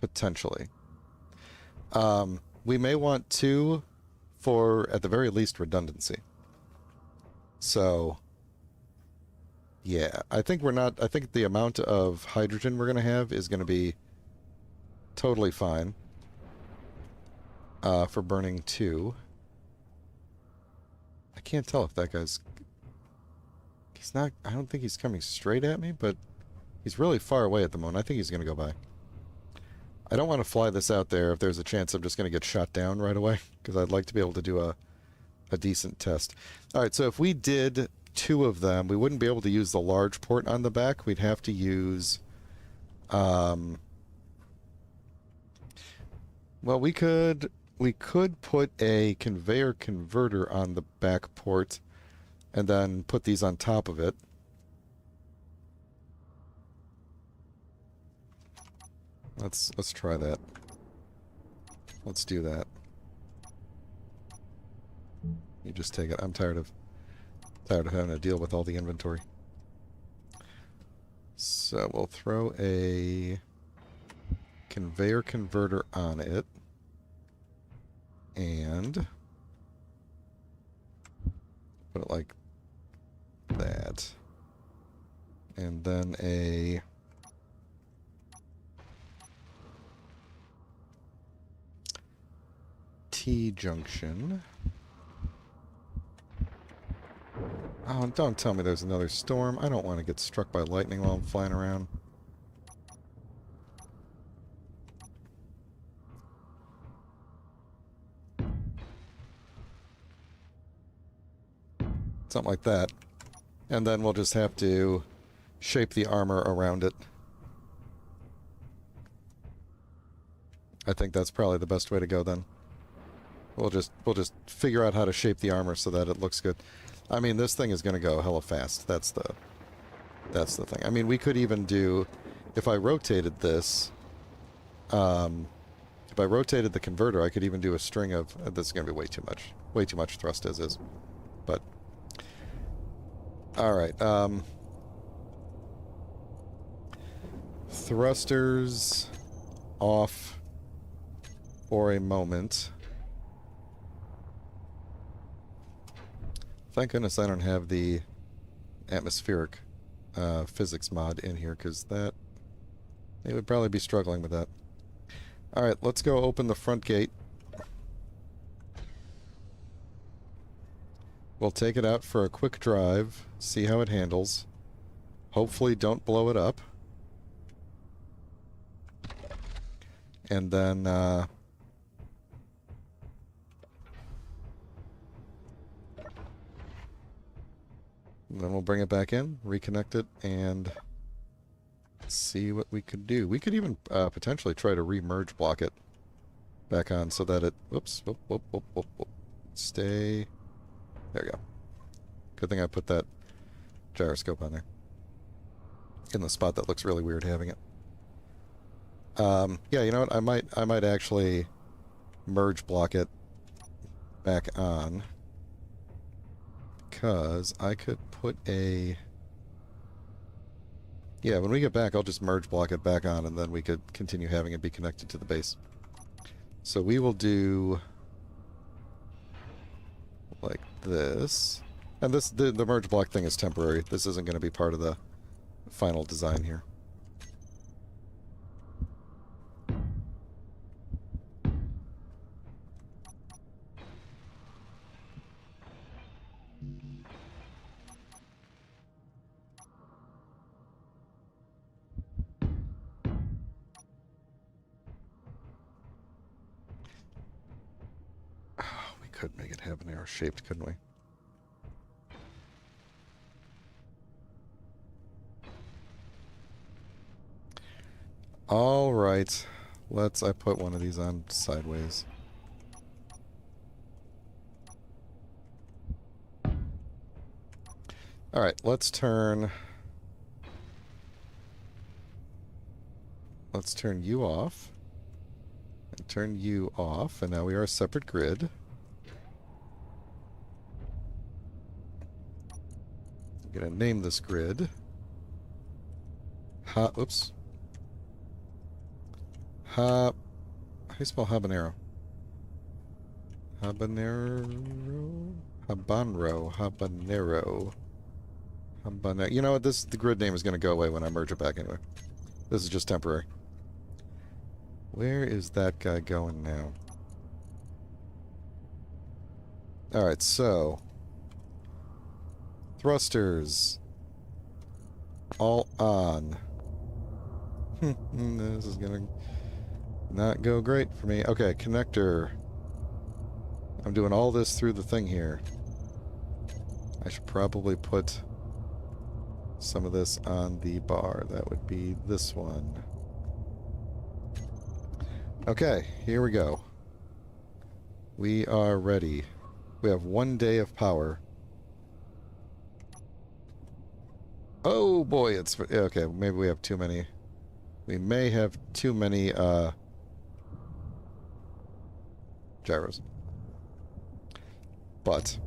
Potentially. We may want two for, at the very least, redundancy. So... Yeah, I think we're not... I think the amount of hydrogen we're going to have is going to be totally fine for burning two. I can't tell if that guy's... He's not... I don't think he's coming straight at me, but he's really far away at the moment. I think he's going to go by. I don't want to fly this out there if there's a chance I'm just going to get shot down right away, because I'd like to be able to do a decent test. Alright, so if we did... two of them, we wouldn't be able to use the large port on the back. We'd have to use well, we could put a conveyor converter on the back port and then put these on top of it. Let's try that. Let's do that. You just take it. I'm tired of having to deal with all the inventory. So we'll throw a conveyor converter on it. And put it like that. And then a... T-junction. Oh, don't tell me there's another storm. I don't want to get struck by lightning while I'm flying around. Something like that. And then we'll just have to shape the armor around it. I think that's probably the best way to go then. We'll just figure out how to shape the armor so that it looks good. I mean, this thing is going to go hella fast. That's the thing. I mean, we could even do, if I rotated this, if I rotated the converter, I could even do a string of, this is going to be way too much thrust as is. But, alright, thrusters off for a moment. Thank goodness I don't have the atmospheric physics mod in here, because that... They would probably be struggling with that. Alright, let's go open the front gate. We'll take it out for a quick drive, see how it handles. Hopefully don't blow it up. And then, then we'll bring it back in, reconnect it, and see what we could do. We could even potentially try to re-merge block it back on so that it... Whoops. Whoop, whoop, whoop, whoop, whoop. Stay... There we go. Good thing I put that gyroscope on there. In the spot that looks really weird having it. Yeah, you know what? I might actually merge block it back on. Because I could put a... Yeah, when we get back, I'll just merge block it back on, and then we could continue having it be connected to the base. So we will do... like this. And this the merge block thing is temporary. This isn't going to be part of the final design here. Could make it have an arrow shaped, couldn't we? All right, I put one of these on sideways. All right, let's turn you off and turn you off, and now we are a separate grid. I'm gonna name this grid. Oops. How do you spell habanero? Habanero? Habanero. You know what? The grid name is gonna go away when I merge it back anyway. This is just temporary. Where is that guy going now? Alright, so... Thrusters. All on. This is gonna not go great for me. Okay, connector. I'm doing all this through the thing here. I should probably put some of this on the bar. That would be this one. Okay, here we go. We are ready. We have 1 day of power. Oh boy, it's... Okay, maybe we have too many... We may have too many, gyros. But...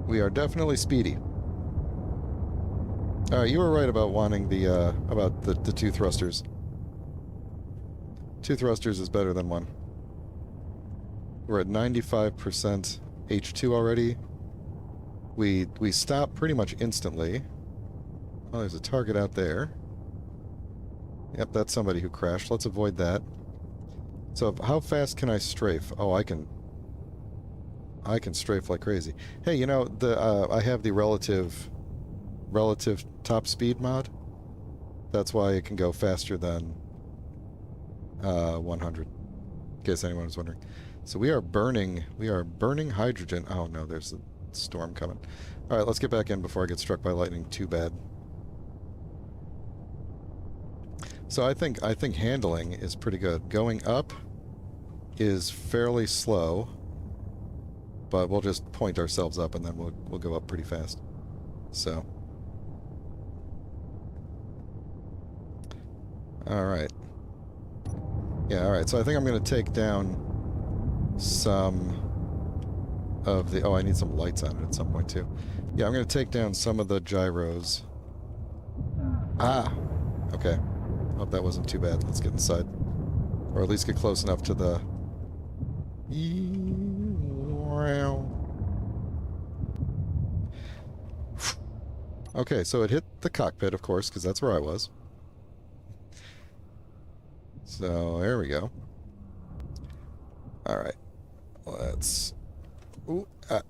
we are definitely speedy. Alright, you were right about wanting the, about the 2 thrusters. 2 thrusters is better than 1. We're at 95% H2 already. We stop pretty much instantly. Oh, there's a target out there. Yep, that's somebody who crashed. Let's avoid that. So, how fast can I strafe? Oh, I can strafe like crazy. Hey, you know, I have the relative top speed mod. That's why it can go faster than 100. In case anyone was wondering. So we are burning hydrogen. Oh no, there's a storm coming. All right, let's get back in before I get struck by lightning too bad. So I think handling is pretty good. Going up is fairly slow, but we'll just point ourselves up and then we'll go up pretty fast. So. All right. Yeah, all right. So I think I'm going to take down some of the... Oh, I need some lights on it at some point, too. Yeah, I'm going to take down some of the gyros. Ah! Okay. Hope that wasn't too bad. Let's get inside. Or at least get close enough to the... Okay, so it hit the cockpit, of course, because that's where I was. So, there we go. Alright. Let's... Ooh, Alright.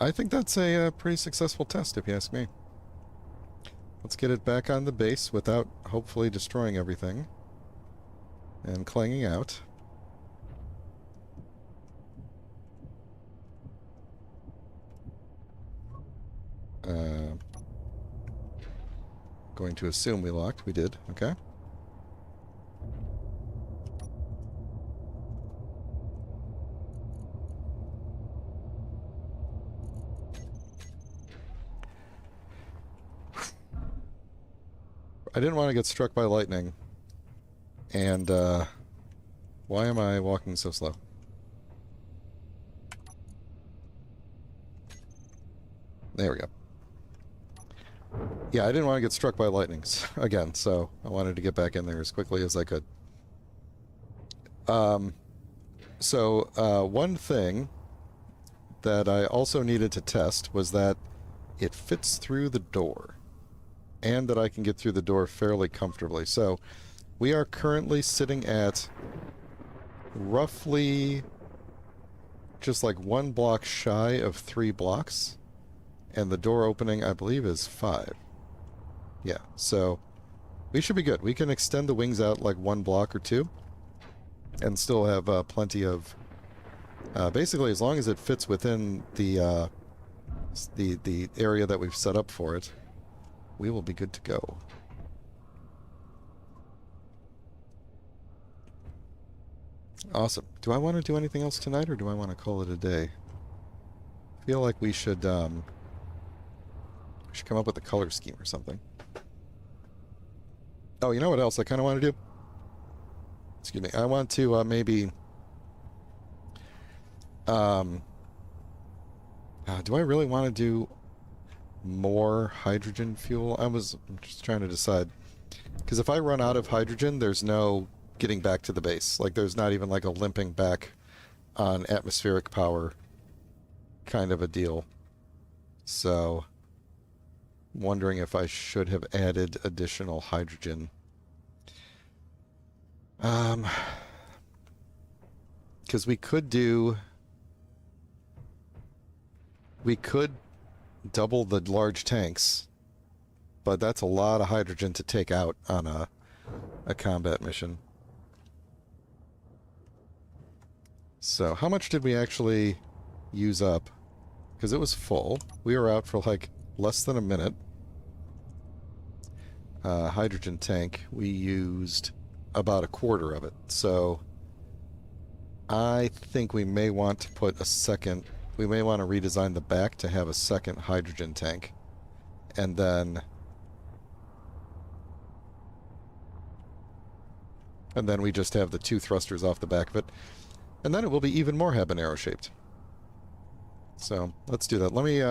I think that's a pretty successful test, if you ask me. Let's get it back on the base without hopefully destroying everything. And clanging out. Going to assume we locked. We did. Okay. I didn't want to get struck by lightning. And, why am I walking so slow? There we go. Yeah, I didn't want to get struck by lightning again, so I wanted to get back in there as quickly as I could. One thing that I also needed to test was that it fits through the door, and that I can get through the door fairly comfortably. So, we are currently sitting at roughly just like 1 block shy of 3 blocks, and the door opening, I believe, is 5. Yeah, so we should be good. We can extend the wings out like 1 block or 2 and still have plenty of... basically, as long as it fits within the area that we've set up for it, we will be good to go. Awesome. Do I want to do anything else tonight, or do I want to call it a day? I feel like we should come up with a color scheme or something. Oh, you know what else I kind of want to do? Excuse me. I want to maybe... do I really want to do more hydrogen fuel? I'm just trying to decide. Because if I run out of hydrogen, there's no getting back to the base. Like, there's not even like a limping back on atmospheric power kind of a deal. So, wondering if I should have added additional hydrogen. Because we could double the large tanks, but that's a lot of hydrogen to take out on a combat mission. So, how much did we actually use up? Because it was full. We were out for like less than a minute. Hydrogen tank, we used about 1/4 of it. So, I think we may want to put a second... We may want to redesign the back to have a second hydrogen tank. And then we just have the 2 thrusters off the back of it. And then it will be even more habanero shaped. So, let's do that. Let me,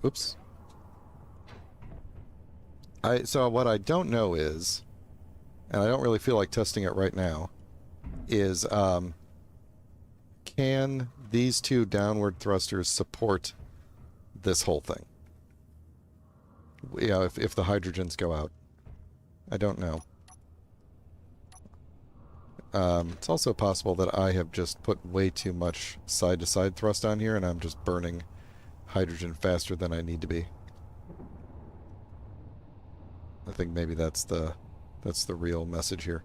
oops. So what I don't know is, and I don't really feel like testing it right now, is, can these 2 downward thrusters support this whole thing? You know, if the hydrogens go out. I don't know. It's also possible that I have just put way too much side-to-side thrust on here, and I'm just burning hydrogen faster than I need to be. I think maybe that's the real message here.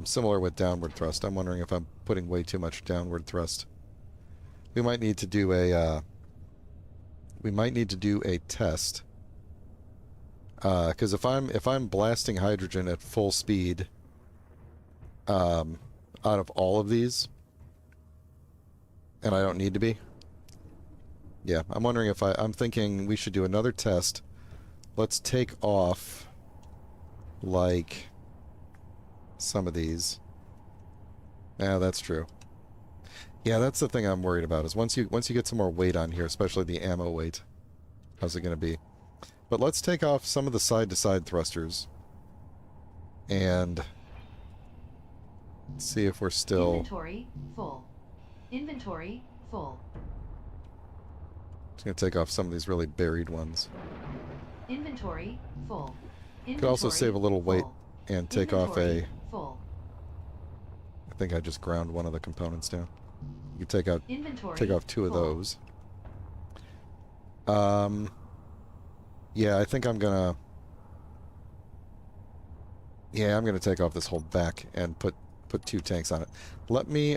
Similar with downward thrust. I'm wondering if I'm putting way too much downward thrust. We might need to do a test. Because if I'm blasting hydrogen at full speed, out of all of these, and I don't need to be, yeah, I'm wondering if I'm thinking we should do another test. Let's take off, like, some of these. Yeah, that's true. Yeah, that's the thing I'm worried about, is once you get some more weight on here, especially the ammo weight, how's it going to be? But let's take off some of the side-to-side thrusters and see if we're still... Inventory full. Inventory full. Just going to take off some of these really buried ones. Inventory full. Could also save a little weight full. and take off a... full. I think I just ground one of the components down. You could Inventory take off two of full. those. Yeah, I think I'm gonna... Yeah, I'm gonna take off this whole back and put two tanks on it. Let me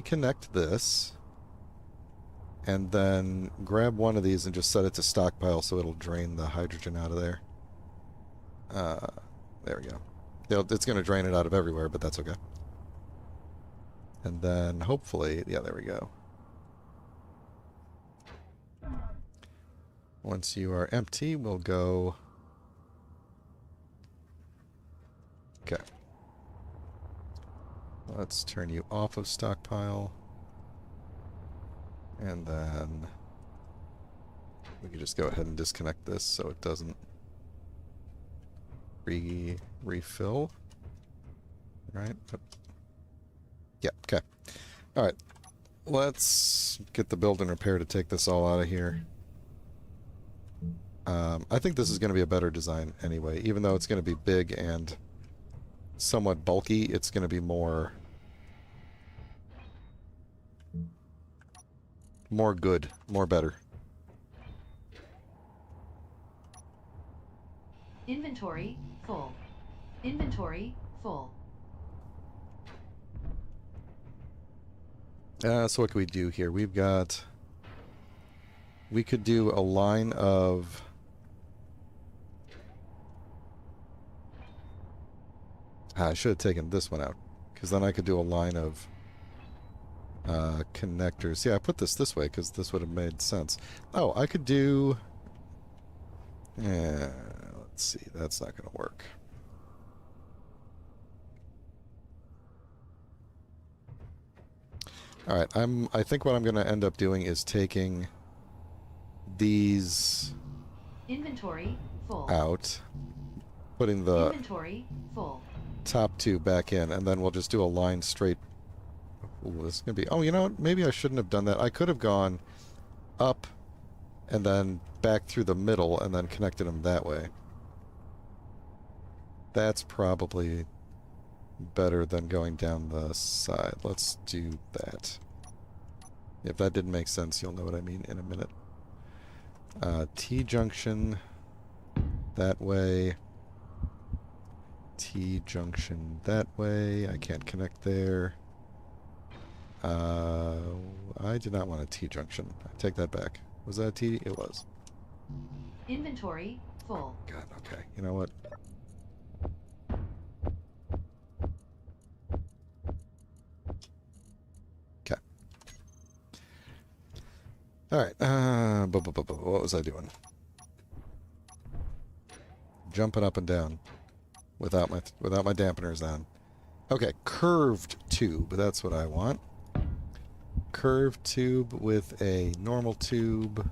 connect this, and then grab one of these and just set it to stockpile so it'll drain the hydrogen out of there. There we go. It's gonna drain it out of everywhere, but that's okay. And then hopefully, yeah, there we go. Once you are empty, we'll go... Okay. Let's turn you off of stockpile. And then we can just go ahead and disconnect this so it doesn't refill. Right? Yeah, okay. Alright. Let's get the build and repair to take this all out of here. I think this is going to be a better design anyway. Even though it's going to be big and somewhat bulky, it's going to be more good, more better. Inventory full. Inventory full. So what can we do here? We could do a line of... I should have taken this one out, because then I could do a line of connectors. Yeah, I put this way because this would have made sense. Oh, I could do... Yeah, let's see. That's not going to work. All right, I think what I'm going to end up doing is taking these Inventory full. out, putting the Inventory full. top two back in, and then we'll just do a line straight. Ooh, this is going to be... Oh, you know what? Maybe I shouldn't have done that. I could have gone up and then back through the middle and then connected them that way. That's probably better than going down the side. Let's do that. If that didn't make sense, you'll know what I mean in a minute. T-junction that way. T-junction that way. I can't connect there. I did not want a T-junction. I take that back. Was that a T? It was. Inventory full. God, okay. You know what? Okay. Alright. What was I doing? Jumping up and down without my dampeners on. Okay, curved tube. That's what I want. Curved tube with a normal tube.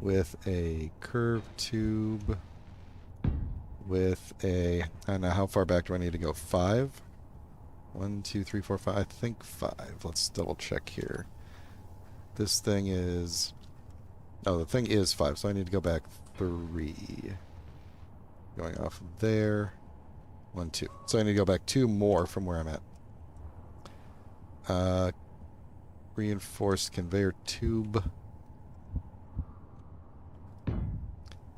With a curved tube. With a... I don't know, how far back do I need to go? 5? 1, 2, 3, 4, 5. I think 5. Let's double check here. This thing is... Oh, the thing is 5, so I need to go back 3. Going off of there. 1, 2. So I need to go back 2 more from where I'm at. Reinforced conveyor tube.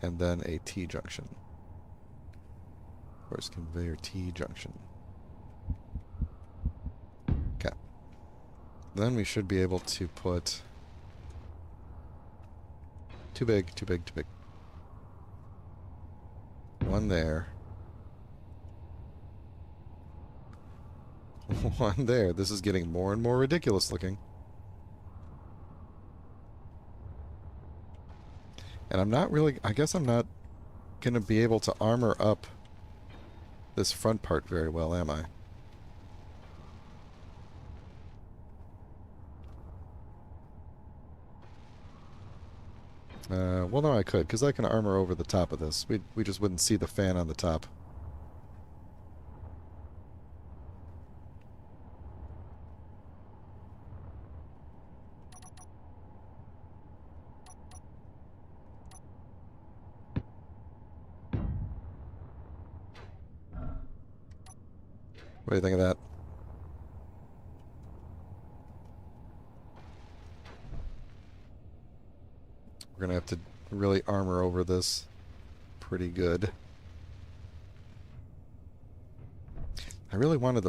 And then a T-junction. Reinforced conveyor T-junction. Okay. Then we should be able to put... Too big. One there. One there. This is getting more and more ridiculous looking. And I'm not really... I guess I'm not going to be able to armor up this front part very well, am I? Well, no, I could, because I can armor over the top of this. We just wouldn't see the fan on the top. What do you think of that? We're going to have to really armor over this pretty good. I really wanted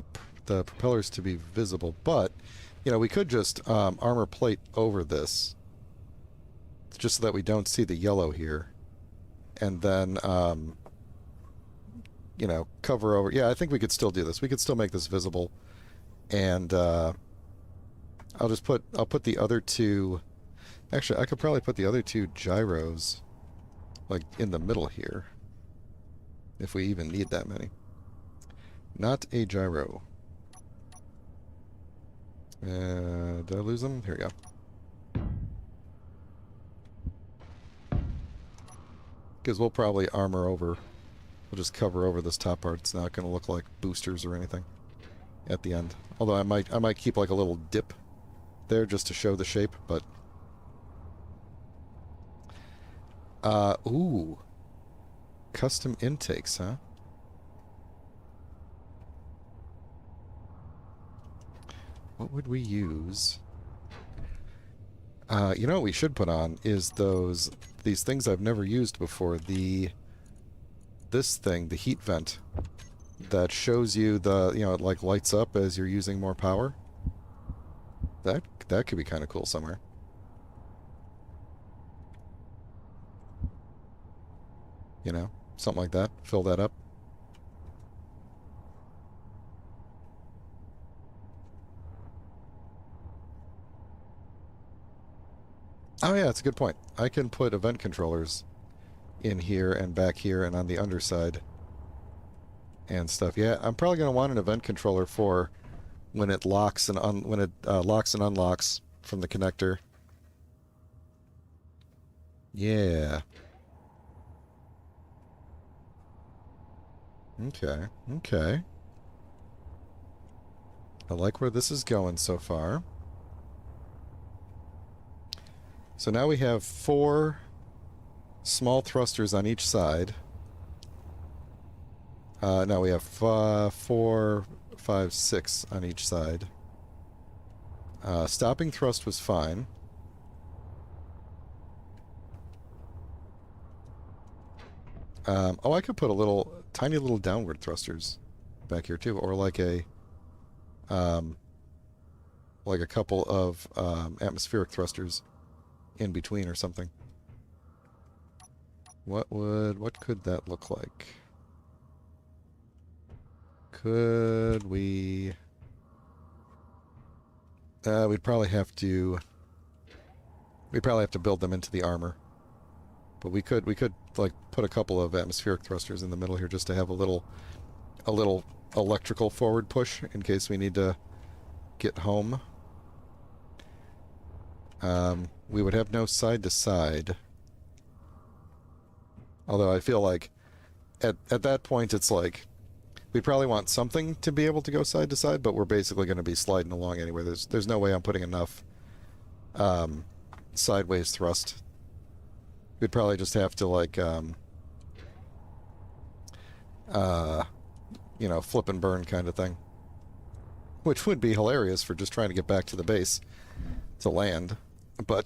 the propellers to be visible, but, you know, we could just armor plate over this, just so that we don't see the yellow here. And then, you know, cover over. Yeah, I think we could still do this. We could still make this visible. And I'll put the other two. Actually, I could probably put the other two gyros, like, in the middle here, if we even need that many. Not a gyro. Did I lose them? Here we go. Because we'll probably armor over. We'll just cover over this top part. It's not going to look like boosters or anything at the end. Although I might keep like a little dip there just to show the shape, but ooh. Custom intakes, huh? What would we use? You know what we should put on is these things I've never used before. This thing, the heat vent, that shows you it like lights up as you're using more power. That could be kind of cool somewhere. You know, something like that. Fill that up. Oh yeah, that's a good point. I can put event controllers in here and back here and on the underside and stuff. Yeah, I'm probably going to want an event controller for when it locks and locks and unlocks from the connector. Yeah. Okay. Okay. I like where this is going so far. So now we have 4 small thrusters on each side. Now we have 4, 5, 6 on each side. Stopping thrust was fine. Oh, I could put tiny little downward thrusters back here too, or like a couple of atmospheric thrusters in between or something. What could that look like? Could we... we'd probably have to build them into the armor. But we could like put a couple of atmospheric thrusters in the middle here just to have a little electrical forward push in case we need to get home. We would have no side to side. Although I feel like at that point it's like we probably want something to be able to go side to side, but we're basically going to be sliding along anyway. There's no way I'm putting enough sideways thrust. We'd probably just have to like you know, flip and burn kind of thing. Which would be hilarious for just trying to get back to the base to land. But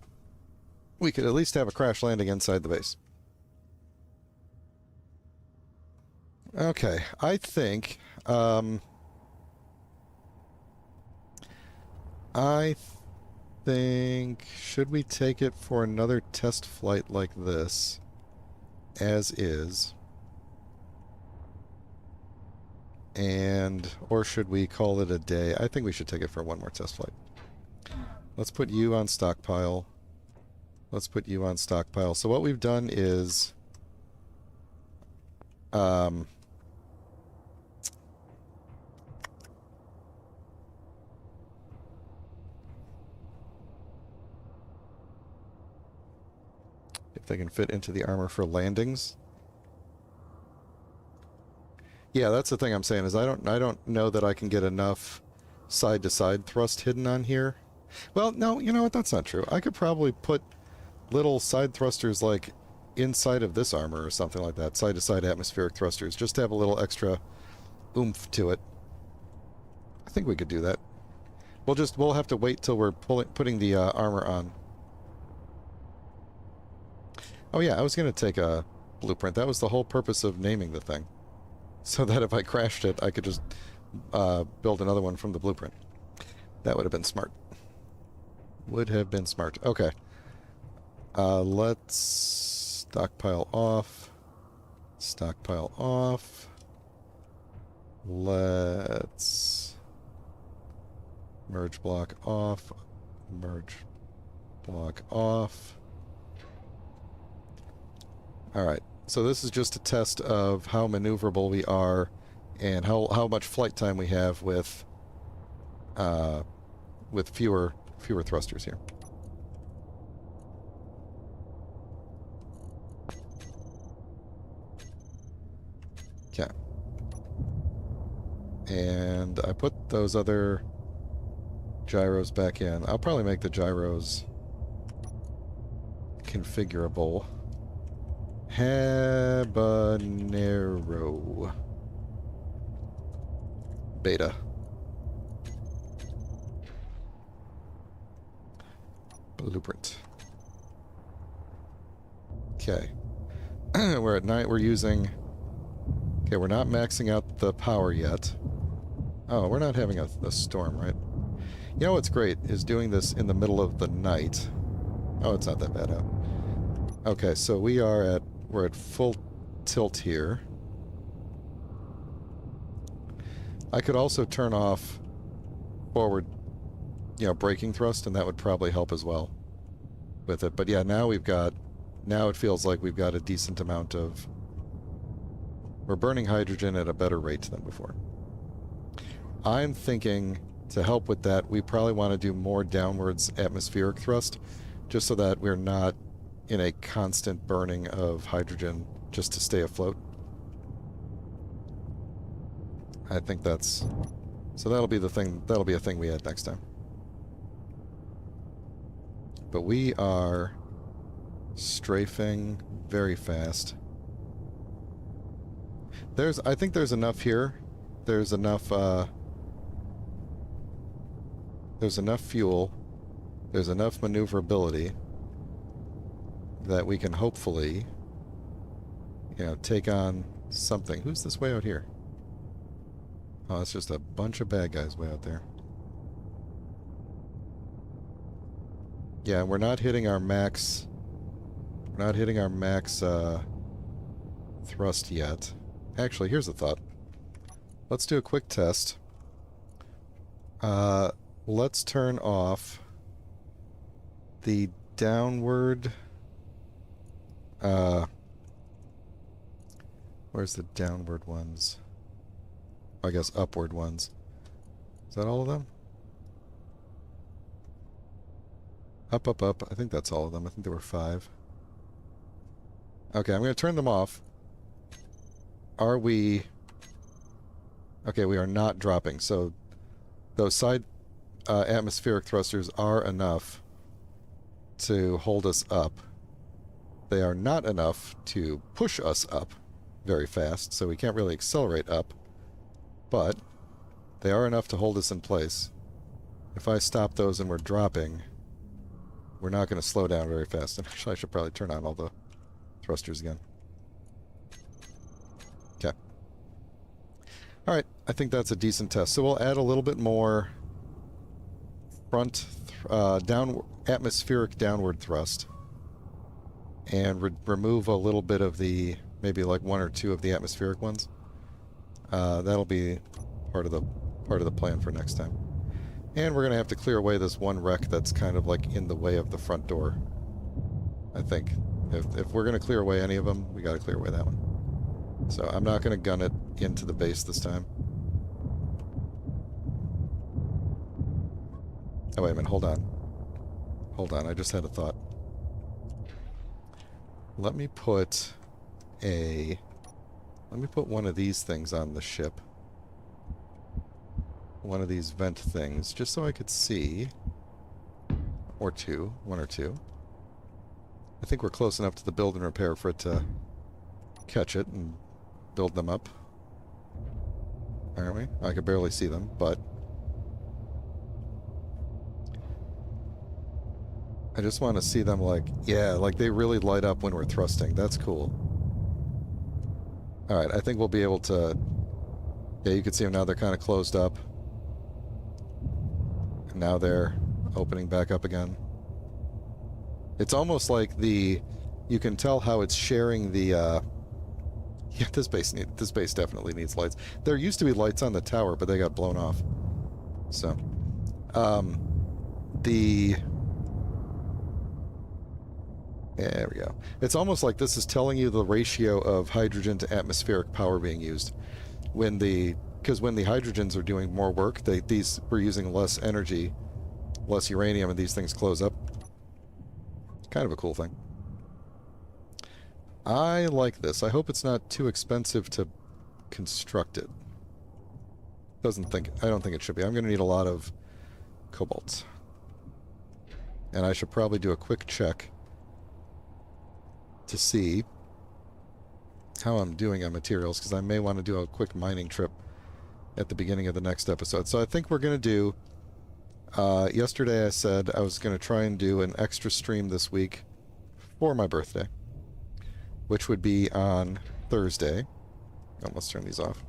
we could at least have a crash landing inside the base. Okay, I think should we take it for another test flight like this as is? Or should we call it a day? I think we should take it for one more test flight. Let's put you on stockpile. Let's put you on stockpile. So what we've done is They can fit into the armor for landings. Yeah, that's the thing I'm saying is I don't know that I can get enough side-to-side thrust hidden on here. Well, no, you know what? That's not true. I could probably put little side thrusters like inside of this armor or something like that. Side-to-side atmospheric thrusters, just to have a little extra oomph to it. I think we could do that. We'll have to wait till we're putting the armor on. Oh yeah, I was going to take a blueprint. That was the whole purpose of naming the thing. So that if I crashed it, I could just build another one from the blueprint. That would have been smart. Would have been smart. Okay. Let's stockpile off. Stockpile off. Let's merge block off. Merge block off. Alright, so this is just a test of how maneuverable we are and how much flight time we have with fewer thrusters here. Okay. And I put those other gyros back in. I'll probably make the gyros configurable. Habanero beta. Blueprint. Okay. We're at night. We're using... Okay, we're not maxing out the power yet. Oh, we're not having a storm, right? You know what's great is doing this in the middle of the night. Oh, it's not that bad out. Okay, so we're at full tilt here. I could also turn off forward, braking thrust, and that would probably help as well with it. But yeah, now it feels like we've got a decent amount of... We're burning hydrogen at a better rate than before. I'm thinking, to help with that, we probably want to do more downwards atmospheric thrust, just so that we're not in a constant burning of hydrogen just to stay afloat. I think that's... So that'll be the thing, that'll be a thing we add next time. But we are strafing very fast. I think there's enough here. There's enough fuel. There's enough maneuverability that we can hopefully, take on something. Who's this way out here? Oh, it's just a bunch of bad guys way out there. Yeah, we're not hitting our max... We're not hitting our max, thrust yet. Actually, here's a thought. Let's do a quick test. Let's turn off the downward... where's the downward ones? I guess upward ones. Is that all of them? Up, up, up. I think that's all of them. I think there were 5. Okay, I'm going to turn them off. Are we... Okay, we are not dropping. So those side atmospheric thrusters are enough to hold us up. They are not enough to push us up very fast, so we can't really accelerate up. But they are enough to hold us in place. If I stop those and we're dropping, we're not going to slow down very fast. And actually, I should probably turn on all the thrusters again. Okay. Alright, I think that's a decent test. So we'll add a little bit more front, atmospheric downward thrust. And remove a little bit of the, maybe like 1 or 2 of the atmospheric ones. That'll be part of the plan for next time. And we're going to have to clear away this one wreck that's kind of like in the way of the front door. I think. If we're going to clear away any of them, we got to clear away that one. So I'm not going to gun it into the base this time. Oh, wait a minute. Hold on. Hold on. I just had a thought. let me put one of these things on the ship. One of these vent things, just so I could see. Or two. One or two. I think we're close enough to the build and repair for it to catch it and build them up. Aren't we? I could barely see them, but I just want to see them like, yeah, like they really light up when we're thrusting. That's cool. Alright, I think we'll be able to... Yeah, you can see them now. They're kind of closed up. And now they're opening back up again. It's almost like the... You can tell how it's sharing the... Yeah, this base definitely needs lights. There used to be lights on the tower, but they got blown off. So... There we go. It's almost like this is telling you the ratio of hydrogen to atmospheric power being used. Because when the hydrogens are doing more work, we're using less energy, less uranium, and these things close up. Kind of a cool thing. I like this. I hope it's not too expensive to construct it. I don't think it should be. I'm going to need a lot of cobalt. And I should probably do a quick check to see how I'm doing on materials, because I may want to do a quick mining trip at the beginning of the next episode. So I think we're going to do... yesterday I said I was going to try and do an extra stream this week for my birthday, which would be on Thursday. Oh, let's turn these off.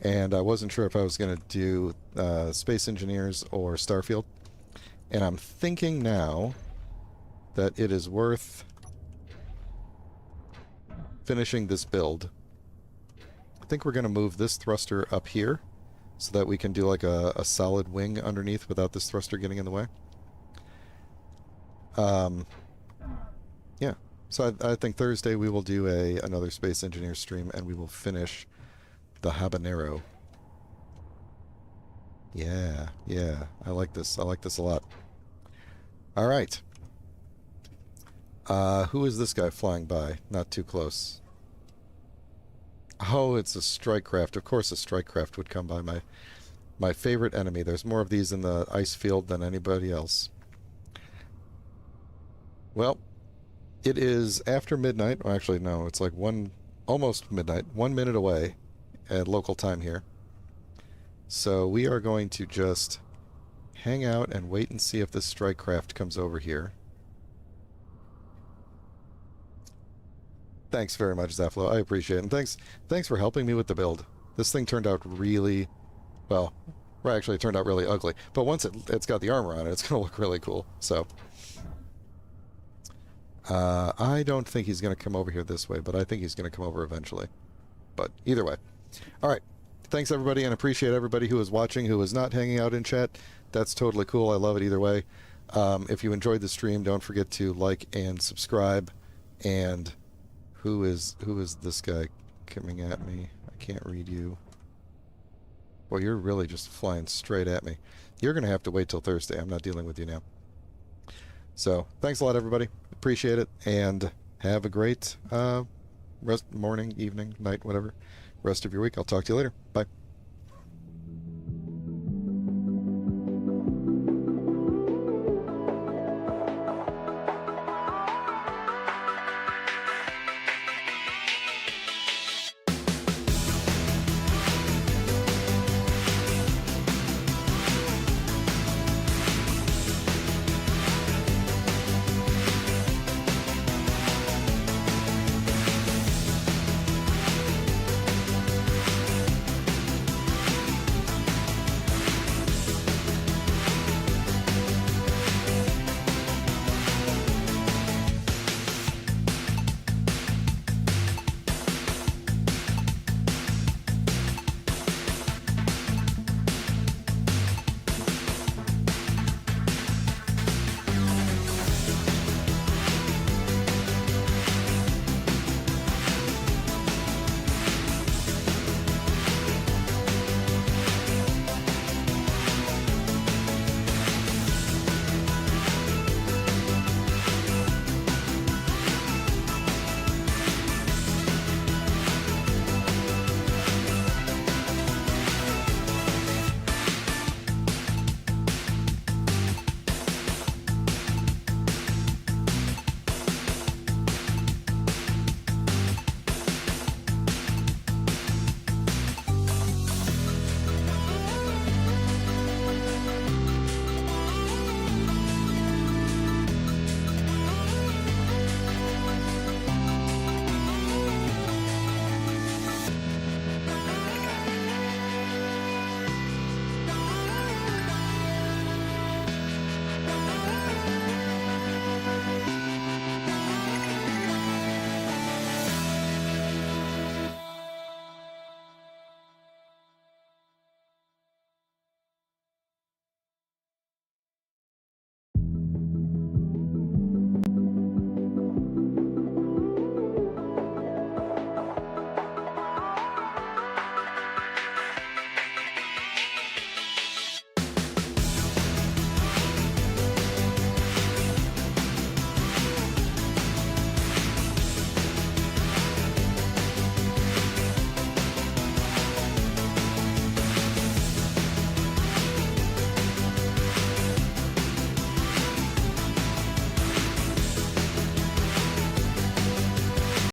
And I wasn't sure if I was going to do Space Engineers or Starfield. And I'm thinking now that it is worth finishing this build. I think we're going to move this thruster up here so that we can do like a solid wing underneath without this thruster getting in the way. Yeah. So I think Thursday we will do another Space Engineer stream, and we will finish the Habanero. Yeah, yeah. I like this. I like this a lot. All right. Who is this guy flying by? Not too close. Oh, it's a strike craft. Of course a strike craft would come by. My favorite enemy. There's more of these in the ice field than anybody else. Well, it is after midnight. Well, actually, no. It's like almost midnight. 1 minute away at local time here. So we are going to just hang out and wait and see if this strike craft comes over here. Thanks very much, Zaflo. I appreciate it. And thanks for helping me with the build. This thing turned out really... Well, actually it turned out really ugly. But once it's got the armor on it, it's going to look really cool. So... I don't think he's going to come over here this way, but I think he's going to come over eventually. But either way. Alright. Thanks, everybody, and appreciate everybody who is watching, who is not hanging out in chat. That's totally cool. I love it either way. If you enjoyed the stream, don't forget to like and subscribe. And... Who is this guy coming at me? I can't read you. Well, you're really just flying straight at me. You're going to have to wait till Thursday. I'm not dealing with you now. So, thanks a lot, everybody. Appreciate it. And have a great morning, evening, night, whatever. Rest of your week. I'll talk to you later. Bye.